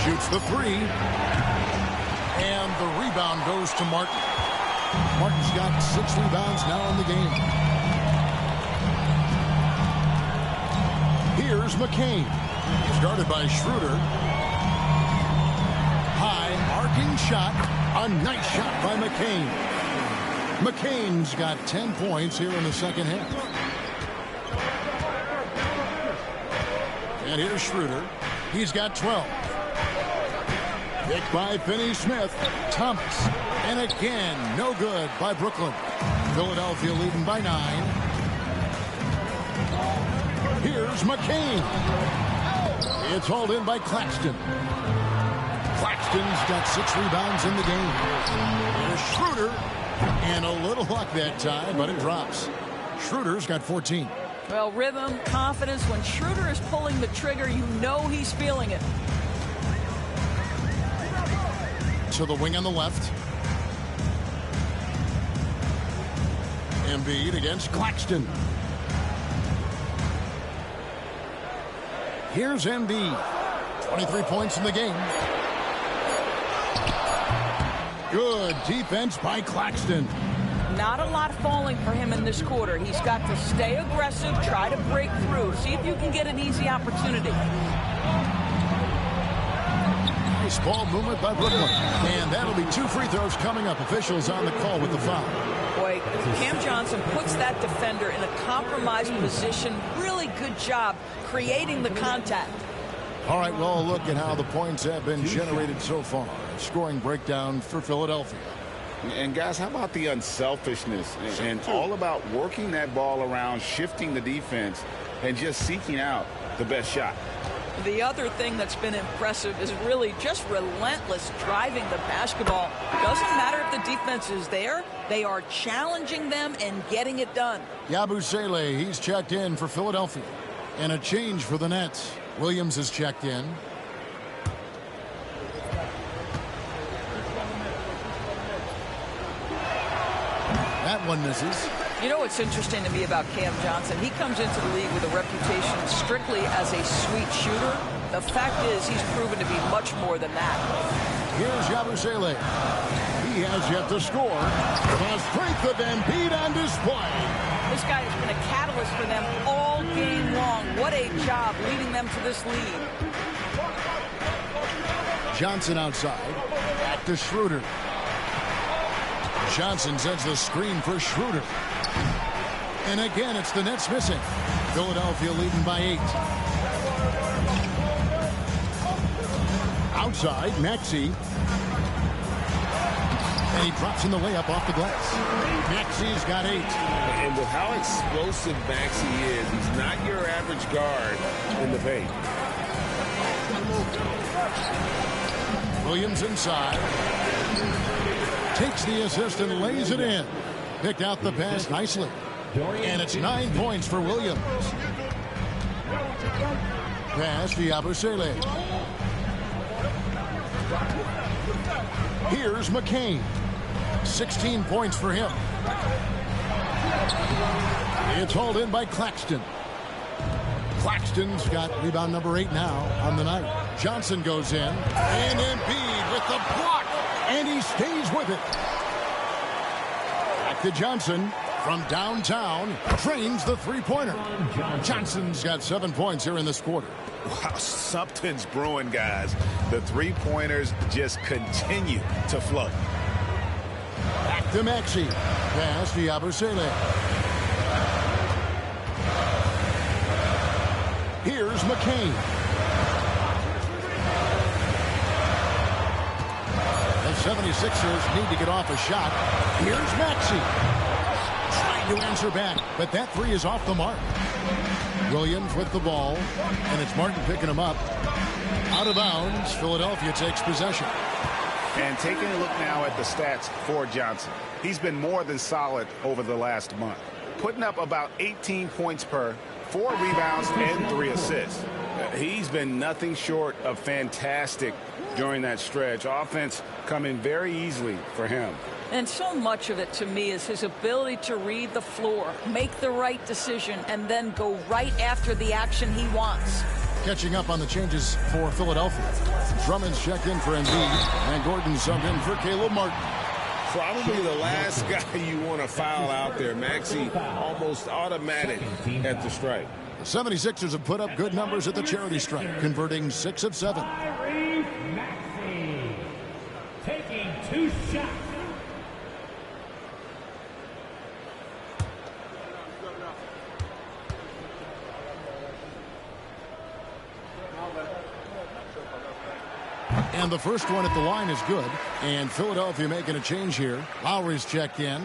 Shoots the three. And the rebound goes to Martin. Martin's got 6 rebounds now in the game. Here's McCain. Started by Schroeder. High, arcing shot. A nice shot by McCain. McCain's got 10 points here in the second half. And here's Schroeder. He's got 12. Picked by Finney-Smith. Thomas. And again, no good by Brooklyn. Philadelphia leading by 9. Here's McCain. It's hauled in by Claxton. Claxton's got 6 rebounds in the game. Here's Schroeder. And a little luck that time, but it drops. Schroeder's got 14. Well, rhythm, confidence. When Schroeder is pulling the trigger, you know he's feeling it. To the wing on the left. Embiid against Claxton. Here's Embiid. 23 points in the game. Good defense by Claxton. Not a lot falling for him in this quarter. He's got to stay aggressive, try to break through, see if you can get an easy opportunity. Nice ball movement by Brooklyn. And that'll be 2 free throws coming up. Officials on the call with the foul. Boy, Cam Johnson puts that defender in a compromised position. Really good job creating the contact. All right, well, look at how the points have been generated so far. Scoring breakdown for Philadelphia. And guys, how about the unselfishness and all about working that ball around, shifting the defense, and just seeking out the best shot. The other thing that's been impressive is really just relentless driving the basketball. Doesn't matter if the defense is there. They are challenging them and getting it done. Yabusele, he's checked in for Philadelphia. And a change for the Nets. Williams is checked in. That one misses. You know what's interesting to me about Cam Johnson? He comes into the league with a reputation strictly as a sweet shooter. The fact is he's proven to be much more than that. Here's Yabusele. He has yet to score. The strength of Embiid on display. This guy has been a catalyst for them all game long. What a job leading them to this lead. Johnson outside. Back to Schroeder. Johnson sends the screen for Schroeder. And again, it's the Nets missing. Philadelphia leading by 8. Outside, Maxey. And he drops in the layup off the glass. Maxey's got 8. And with how explosive Maxey is, he's not your average guard in the paint. Williams inside. Takes the assist and lays it in. Picked out the pass nicely. And it's 9 points for Williams. Pass to Yabusele. Here's McCain. 16 points for him. It's hauled in by Claxton. Claxton's got rebound number 8 now on the night. Johnson goes in. And Embiid with the block. And he stays with it. Back to Johnson from downtown. Drains the three-pointer. Johnson's got 7 points here in this quarter. Wow, something's brewing, guys. The three-pointers just continue to flow. Back to Maxey. Pass to Yabusele. Here's McCain. The 76ers need to get off a shot. Here's Maxey. Trying to answer back, but that three is off the mark. Williams with the ball, and it's Martin picking him up. Out of bounds, Philadelphia takes possession. And taking a look now at the stats for Johnson. He's been more than solid over the last month. Putting up about 18 points per, 4 rebounds, and 3 assists. He's been nothing short of fantastic during that stretch. Offense coming very easily for him. And so much of it to me is his ability to read the floor, make the right decision, and then go right after the action he wants. Catching up on the changes for Philadelphia. Drummond's checked in for Embiid, and Gordon subbed in for Caleb Martin. Probably the last guy you want to foul out there. Maxey almost automatic at the strike. The 76ers have put up good numbers at the charity strike, converting 6 of 7. Maxey taking 2 shots. And the first one at the line is good. And Philadelphia making a change here. Lowry's checked in.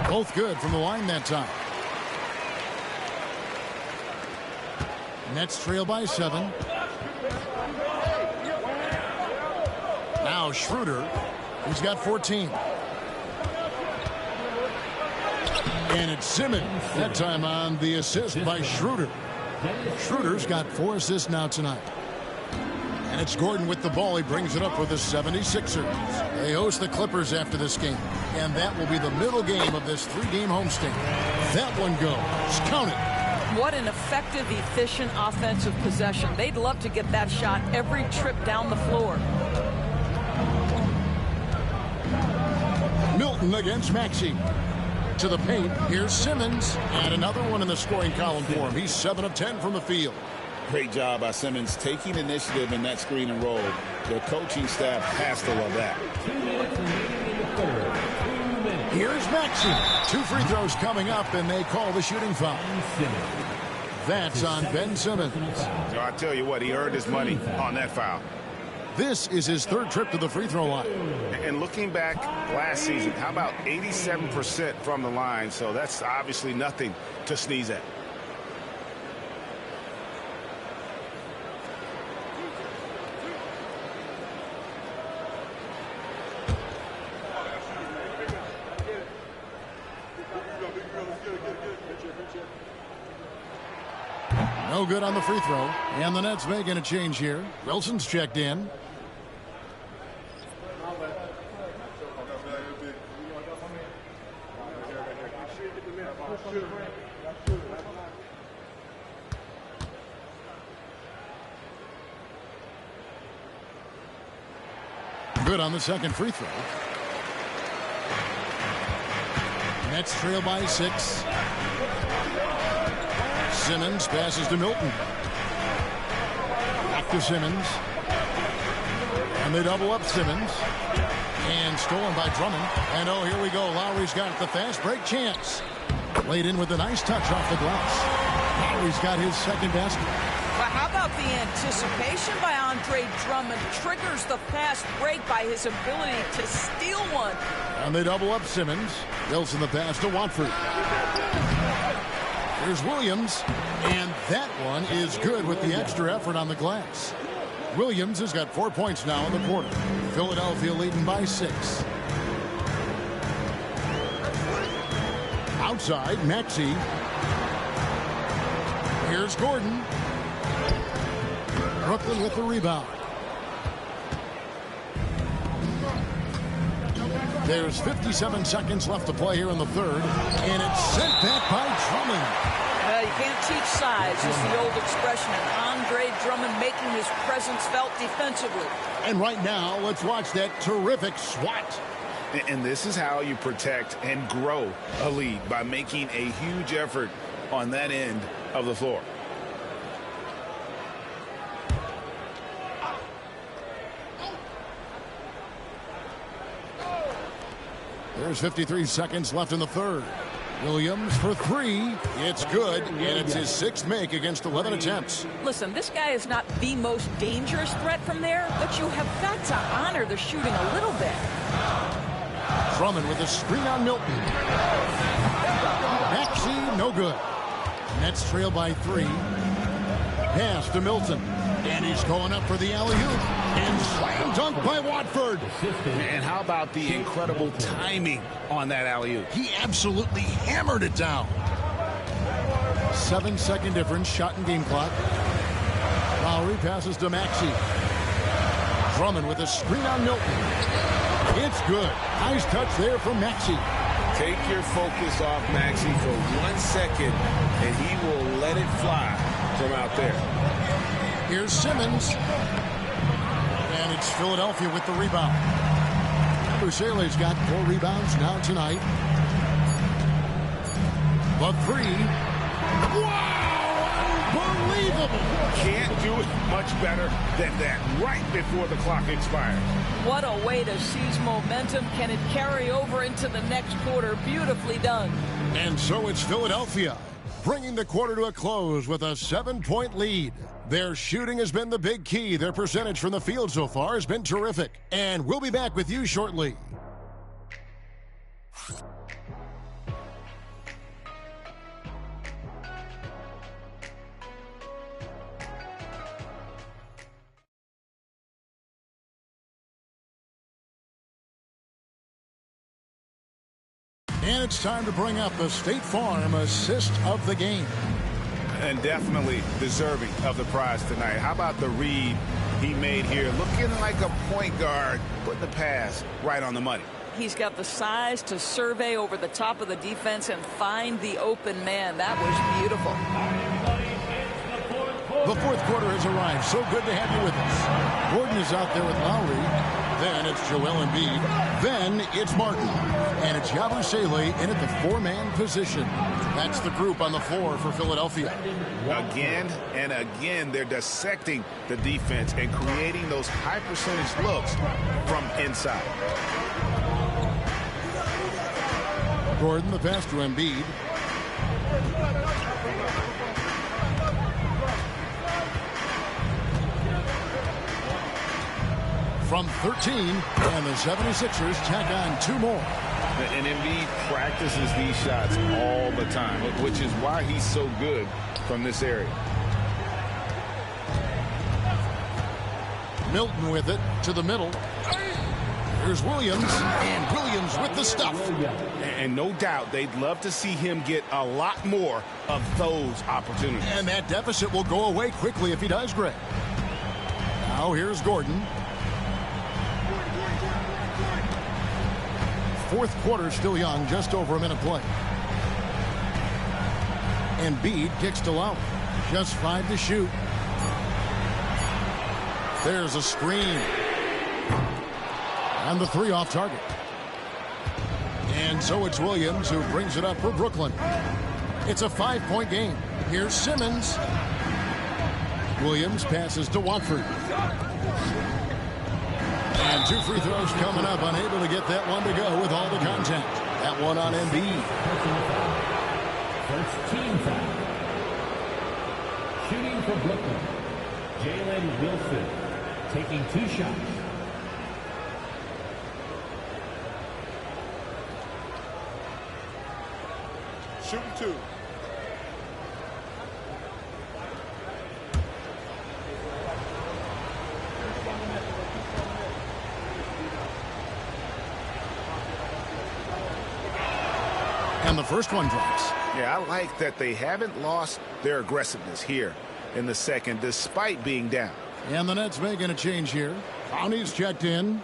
Both good from the line that time. Nets trail by 7. Now Schroeder. He's got 14. And it's Simmons. That time on the assist by Schroeder. Schroeder's got 4 assists now tonight. And it's Gordon with the ball. He brings it up for the 76ers. They host the Clippers after this game. And that will be the middle game of this 3-game homestand. That one goes. Count it. What an effective, efficient offensive possession. They'd love to get that shot every trip down the floor. Milton against Maxey. To the paint. Here's Simmons. And another one in the scoring column for him. He's 7 of 10 from the field. Great job by Simmons taking initiative in that screen and roll. The coaching staff has to love that. 2 minutes remaining in the third. 2 minutes. Here's Maxey. 2 free throws coming up, and they call the shooting foul. That's on Ben Simmons. So I tell you what, he earned his money on that foul. This is his 3rd trip to the free throw line. And looking back last season, how about 87% from the line? So that's obviously nothing to sneeze at. No good on the free throw. And the Nets making a change here. Wilson's checked in. Good on the second free throw. Nets trail by 6. Simmons passes to Milton. Back to Simmons. And they double up Simmons. And stolen by Drummond. And oh, here we go. Lowry's got it. The fast break chance. Laid in with a nice touch off the glass. Lowry's got his 2nd basket. But how about the anticipation by Andre Drummond triggers the fast break by his ability to steal one. And they double up Simmons. Wilson the pass to Watford. Here's Williams. And that one is good with the extra effort on the glass. Williams has got 4 points now in the quarter. Philadelphia leading by 6. Outside, Maxey. Here's Gordon. Brooklyn with the rebound. There's 57 seconds left to play here in the 3rd. And it's sent back by Drummond. You can't teach size, is the old expression. And Andre Drummond making his presence felt defensively. And right now, let's watch that terrific swat. And this is how you protect and grow a lead, by making a huge effort on that end of the floor. There's 53 seconds left in the 3rd. Williams for 3. It's good, and it's his 6th make against 11 attempts. Listen, this guy is not the most dangerous threat from there, but you have got to honor the shooting a little bit. Drummond with a screen on Milton. Maxey, no good. Nets trail by 3. Pass to Milton. And he's going up for the alley-oop. And slam dunk by Watford. And how about the incredible timing on that alley-oop? He absolutely hammered it down. 7-second difference, shot and game clock. Lowry passes to Maxey. Drummond with a screen on Milton. It's good. Nice touch there from Maxey. Take your focus off Maxey for 1 second, and he will let it fly from out there. Here's Simmons. And it's Philadelphia with the rebound. Busele's got 4 rebounds now tonight. The 3. Wow! Unbelievable! Can't do it much better than that right before the clock expires. What a way to seize momentum. Can it carry over into the next quarter? Beautifully done. And so it's Philadelphia, bringing the quarter to a close with a 7-point lead. Their shooting has been the big key. Their percentage from the field so far has been terrific. And we'll be back with you shortly. And it's time to bring up the State Farm assist of the game. And definitely deserving of the prize tonight. How about the read he made here? Looking like a point guard, putting the pass right on the money. He's got the size to survey over the top of the defense and find the open man. That was beautiful. The fourth quarter has arrived. So good to have you with us. Gordon is out there with Lowry. Then it's Joel Embiid. Then it's Martin. And it's Yabusele in at the 4-man position. That's the group on the floor for Philadelphia. Again and again, they're dissecting the defense and creating those high percentage looks from inside. Gordon, the pass to Embiid. From 13, and the 76ers tack on 2 more. And Embiid practices these shots all the time, which is why he's so good from this area. Milton with it to the middle. Here's Williams, and Williams with the stuff. And no doubt they'd love to see him get a lot more of those opportunities. And that deficit will go away quickly if he does, Greg. Now here's Gordon. Fourth quarter still young, just over a minute play. Embiid kicks to Lowry. Just 5 to shoot. There's a screen. And the 3 off target. And so it's Williams who brings it up for Brooklyn. It's a 5-point game. Here's Simmons. Williams passes to Watford. And 2 free throws coming up. Unable to get that one to go with all the contact. That one on Embiid. First team foul. Shooting for Brooklyn, Jalen Wilson, taking 2 shots. Shooting 2. And the first one drops. Yeah, I like that they haven't lost their aggressiveness here in the second, despite being down. And the Nets making a change here. Founey's checked in.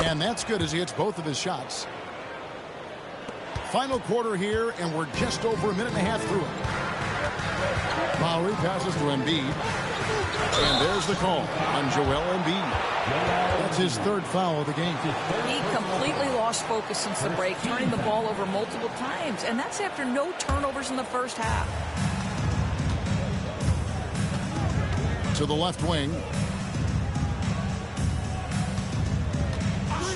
And that's good as he hits both of his shots. Final quarter here, and we're just over a minute and a half through it. Lowry passes to Embiid. And there's the call on Joel Embiid. That's his 3rd foul of the game. He completely lost focus since the break, turning the ball over multiple times. And that's after no turnovers in the first half. To the left wing.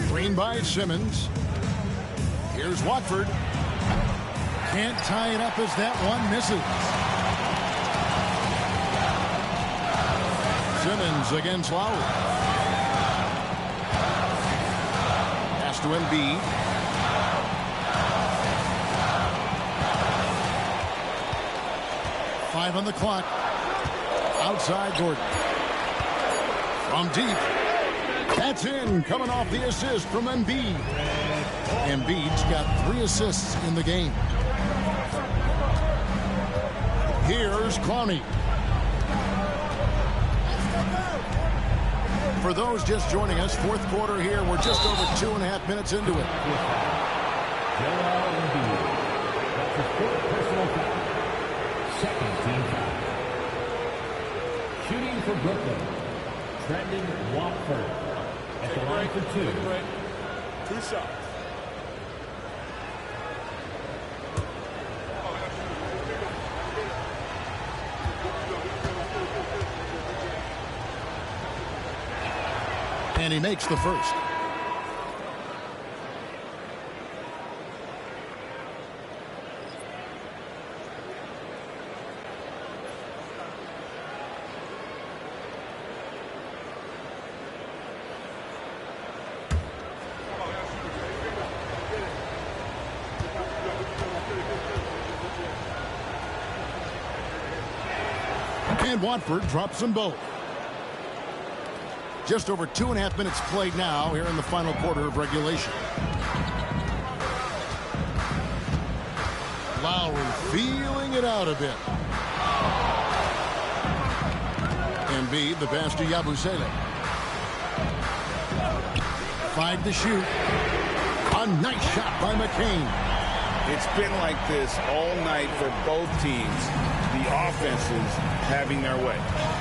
Screen by Simmons. Here's Watford. Can't tie it up as that one misses. Simmons against Lowry. Pass to Embiid. Five on the clock. Outside Gordon. From deep. That's in. Coming off the assist from Embiid. Embiid's got 3 assists in the game. Here's Clowney. For those just joining us, fourth quarter here. We're just over 2.5 minutes into it. That's his 4th personal foul. 2nd team foul. Shooting for Brooklyn, Trendon Watford. At the line for 2. 2 shots. And he makes the first. And Watford drops them both. Just over 2.5 minutes played now here in the final quarter of regulation. Lowry feeling it out a bit. Embiid, the pass to Yabusele. 5 to shoot. A nice shot by McCain. It's been like this all night for both teams. The offenses having their way.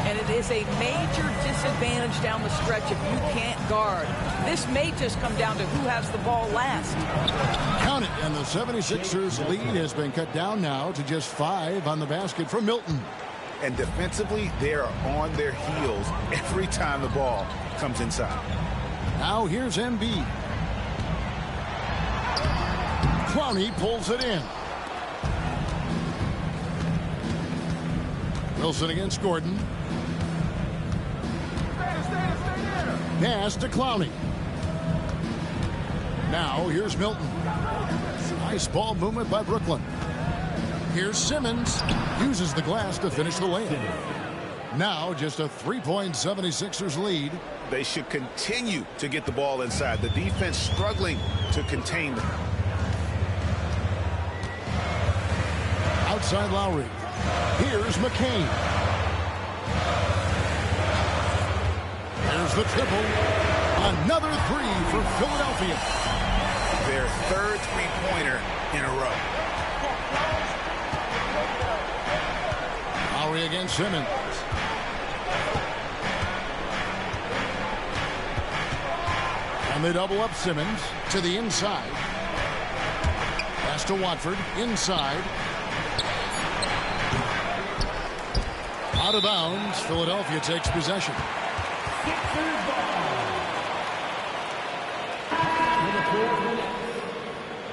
And it is a major disadvantage down the stretch if you can't guard. This may just come down to who has the ball last. Count it, and the 76ers lead has been cut down now to just 5 on the basket from Milton. And defensively, they are on their heels every time the ball comes inside. Now here's Embiid. Clowney pulls it in. Wilson against Gordon. Pass to Clowney. Now here's Milton. Nice ball movement by Brooklyn. Here's Simmons. Uses the glass to finish the layup. Now just a 3-point 76ers lead. They should continue to get the ball inside. The defense struggling to contain them. Outside Lowry. Here's McCain. There's the triple. Another 3 for Philadelphia. Their 3rd three-pointer in a row. Lowry against Simmons. And they double up Simmons to the inside. Pass to Watford. Inside. Out of bounds. Philadelphia takes possession. Sixers ball.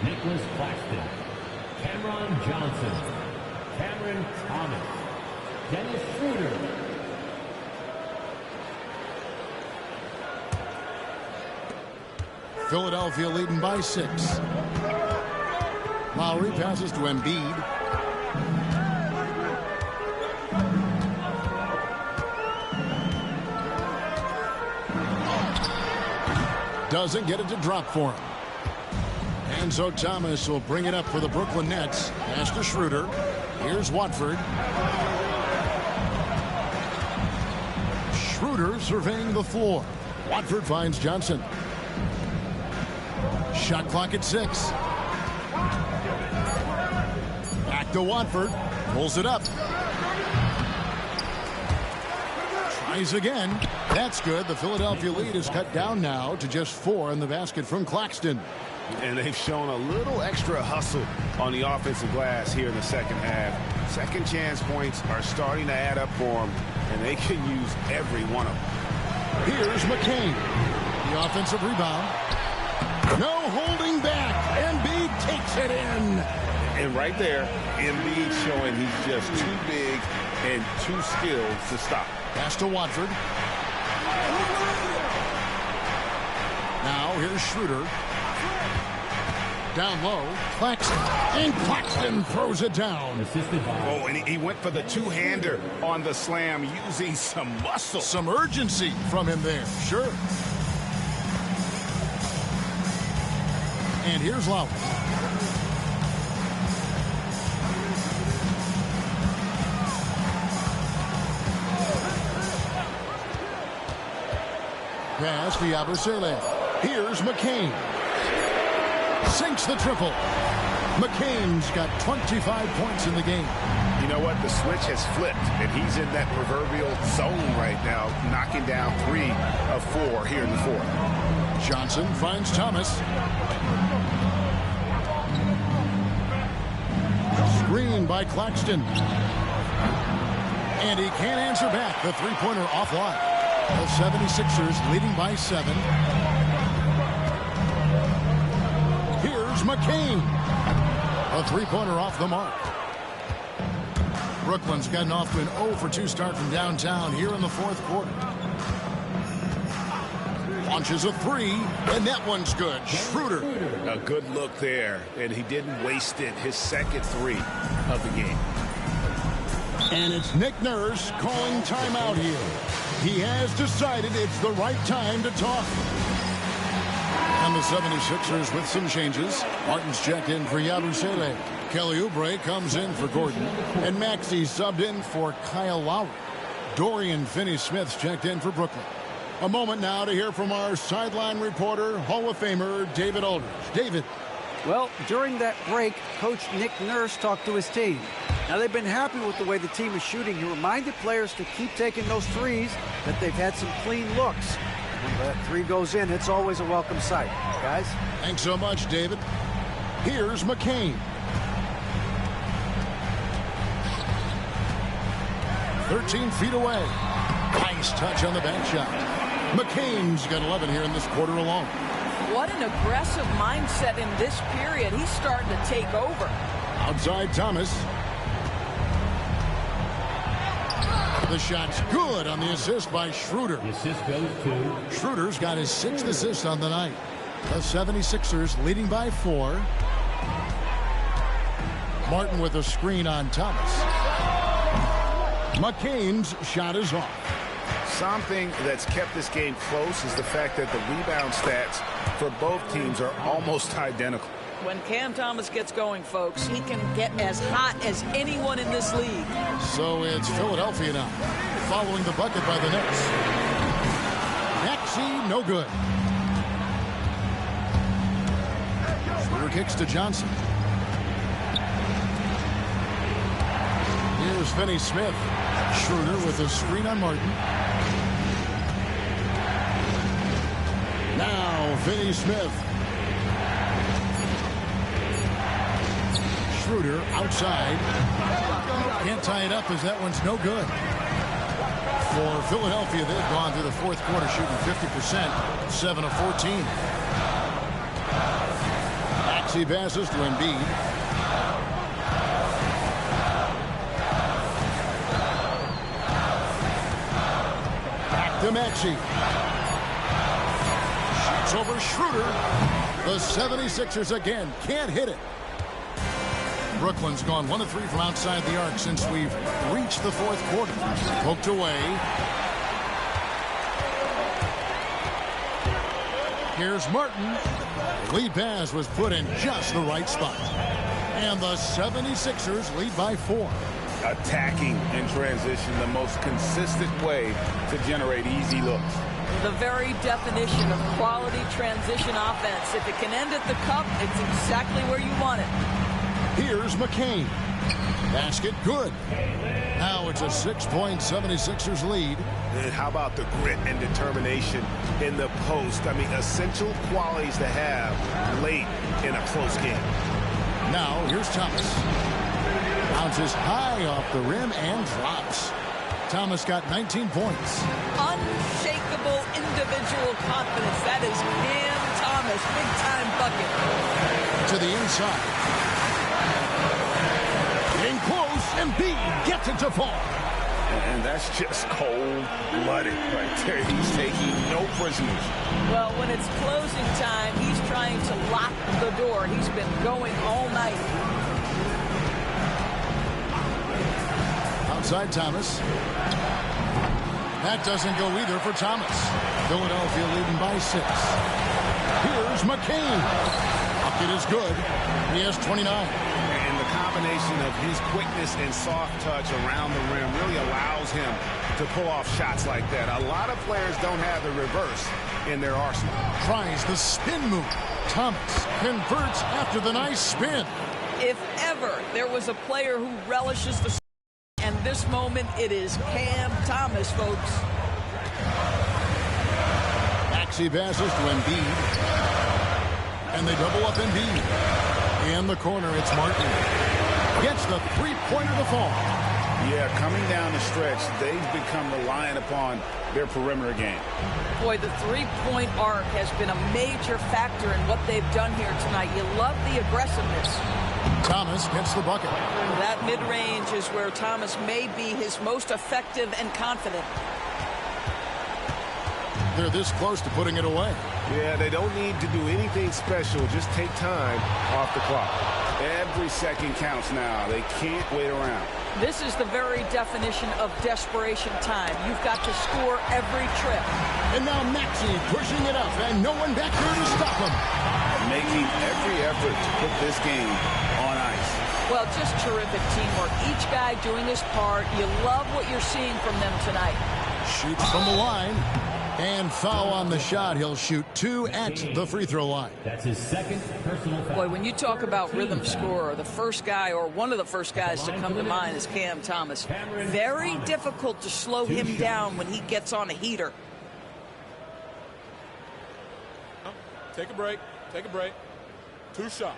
Nicholas Claxton, Cameron Johnson, Cameron Thomas, Dennis Schroeder. Philadelphia leading by 6. Lowry passes to Embiid. Doesn't get it to drop for him. And so Thomas will bring it up for the Brooklyn Nets. Pass to Schroeder. Here's Watford. Schroeder surveying the floor. Watford finds Johnson. Shot clock at 6. Back to Watford. Pulls it up. Tries again. That's good. The Philadelphia lead is cut down now to just 4 in the basket from Claxton. And they've shown a little extra hustle on the offensive glass here in the second half. Second chance points are starting to add up for them, and they can use every one of them. Here's McCain. The offensive rebound. No holding back. Embiid takes it in. And right there, Embiid showing he's just too big and too skilled to stop. Pass to Watford. Now here's Schroeder. Down low, Claxton. And Claxton throws it down. Oh, and he went for the two-hander on the slam using some muscle. Some urgency from him there, sure. And here's Lowry. Pass to Yabusele. Here's McCain. Sinks the triple. McCain's got 25 points in the game. You know what? The switch has flipped, and he's in that proverbial zone right now, knocking down 3 of 4 here in the fourth. Johnson finds Thomas. Screen by Claxton. And he can't answer back. The three-pointer offline. The 76ers leading by 7. Here's McCain. A three-pointer off the mark. Brooklyn's gotten off to an 0-for-2 start from downtown here in the fourth quarter. Launches a 3, and that one's good. Schroeder. A good look there, and he didn't waste it. His second 3 of the game. And it's Nick Nurse calling timeout here. He has decided it's the right time to talk. And the 76ers with some changes. Martin's checked in for Yabusele. Kelly Oubre comes in for Gordon. And Maxey subbed in for Kyle Lowry. Dorian Finney-Smith's checked in for Brooklyn. A moment now to hear from our sideline reporter, Hall of Famer David Aldridge. David. Well, during that break, Coach Nick Nurse talked to his team. Now, they've been happy with the way the team is shooting. He reminded players to keep taking those threes, that they've had some clean looks. When that 3 goes in, it's always a welcome sight. Guys? Thanks so much, David. Here's McCain. 13 feet away. Nice touch on the back shot. McCain's got 11 here in this quarter alone. What an aggressive mindset in this period. He's starting to take over. Outside Thomas. The shot's good on the assist by Schroeder. The assist goes to Schroeder's got his 6th assist on the night. The 76ers leading by 4. Martin with a screen on Thomas. McCain's shot is off. Something that's kept this game close is the fact that the rebound stats for both teams are almost identical. When Cam Thomas gets going, folks, he can get as hot as anyone in this league. So it's Philadelphia now, following the bucket by the Knicks. Maxey, no good. Schroeder kicks to Johnson. Here's Finney-Smith. Schroeder with a screen on Martin. Now Finney-Smith. Schroeder outside. Can't tie it up as that one's no good. For Philadelphia, they've gone through the fourth quarter shooting 50%, 7 of 14. Maxey passes to Embiid. Back to Maxey. Shoots over Schroeder. The 76ers again can't hit it. Brooklyn's gone 1 of 3 from outside the arc since we've reached the fourth quarter. Poked away. Here's Martin. The lead pass was put in just the right spot. And the 76ers lead by 4. Attacking in transition, the most consistent way to generate easy looks. The very definition of quality transition offense. If it can end at the cup, it's exactly where you want it. Here's McCain. Basket good. Now it's a 6-point 76ers lead. And how about the grit and determination in the post? I mean, essential qualities to have late in a close game. Now here's Thomas. Bounces high off the rim and drops. Thomas got 19 points. Unshakable individual confidence. That is Cam Thomas. Big-time bucket. To the inside. Getting close, Embiid gets it to fall. And that's just cold-blooded right there. He's taking no prisoners. Well, when it's closing time, he's trying to lock the door. He's been going all night. Outside Thomas. That doesn't go either for Thomas. Philadelphia leading by 6. Here's McCain. Bucket is good. He has 29. And the combination of his quickness and soft touch around the rim really allows him to pull off shots like that. A lot of players don't have the reverse in their arsenal. Tries the spin move. Thomas converts after the nice spin. If ever there was a player who relishes the and this moment, it is Cam Thomas, folks. Maxey passes to Embiid. And they double up Embiid. In the corner, it's Martin. Gets the three-pointer to fall. Yeah, coming down the stretch, they've become reliant upon their perimeter game. Boy, the three-point arc has been a major factor in what they've done here tonight. You love the aggressiveness. Thomas gets the bucket. That mid-range is where Thomas may be his most effective and confident. They're this close to putting it away. Yeah, they don't need to do anything special. Just take time off the clock. Every second counts now. They can't wait around. This is the very definition of desperation time. You've got to score every trip. And now Maxey pushing it up, and no one back there to stop him. Making every effort to put this game on ice. Well, just terrific teamwork. Each guy doing his part. You love what you're seeing from them tonight. Shoots from the line. And foul on the shot. He'll shoot 2 at the free throw line. That's his second personal foul. Boy, when you talk about rhythm scorer, the first guy or one of the first guys to come to mind is Cam Thomas. Very difficult to slow him down when he gets on a heater. Take a break. Take a break. 2 shots.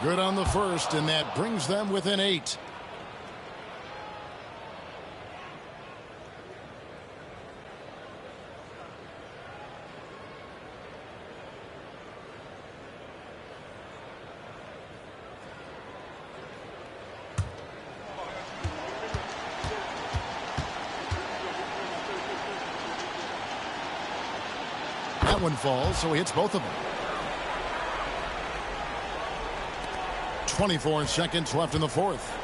Good on the first, and that brings them within 8. That one falls, so he hits both of them. 24 seconds left in the fourth.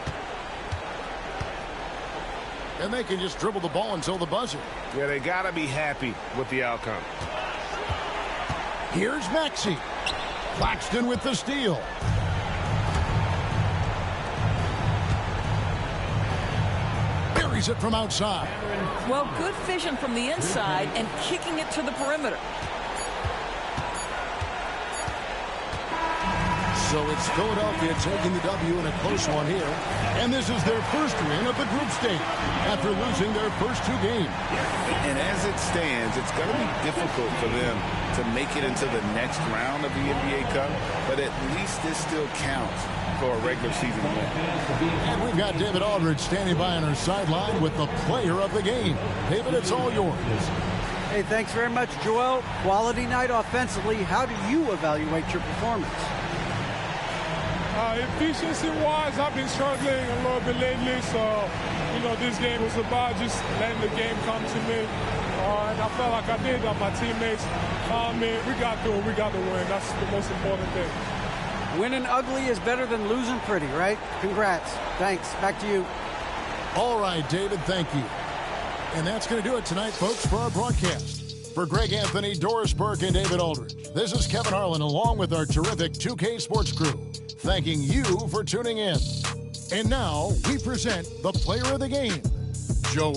And they can just dribble the ball until the buzzer. Yeah, they got to be happy with the outcome. Here's Maxey. Claxton with the steal. Buries it from outside. Well, good vision from the inside and kicking it to the perimeter. So it's Philadelphia taking the W in a close one here. And this is their first win of the group stage after losing their first 2 games. And as it stands, it's going to be difficult for them to make it into the next round of the NBA Cup. But at least this still counts for a regular season win. And we've got David Aldridge standing by on our sideline with the player of the game. David, it's all yours. Hey, thanks very much, Joel. Quality night offensively. How do you evaluate your performance? Efficiency-wise, I've been struggling a little bit lately, so, this game was about just letting the game come to me. And I felt like I did that. My teammates found me. We got to win. That's the most important thing. Winning ugly is better than losing pretty, right? Congrats. Thanks. Back to you. All right, David, thank you. And that's going to do it tonight, folks, for our broadcast. For Greg Anthony, Doris Burke, and David Aldridge, this is Kevin Harlan along with our terrific 2K Sports crew, thanking you for tuning in. And now we present the player of the game, Joel.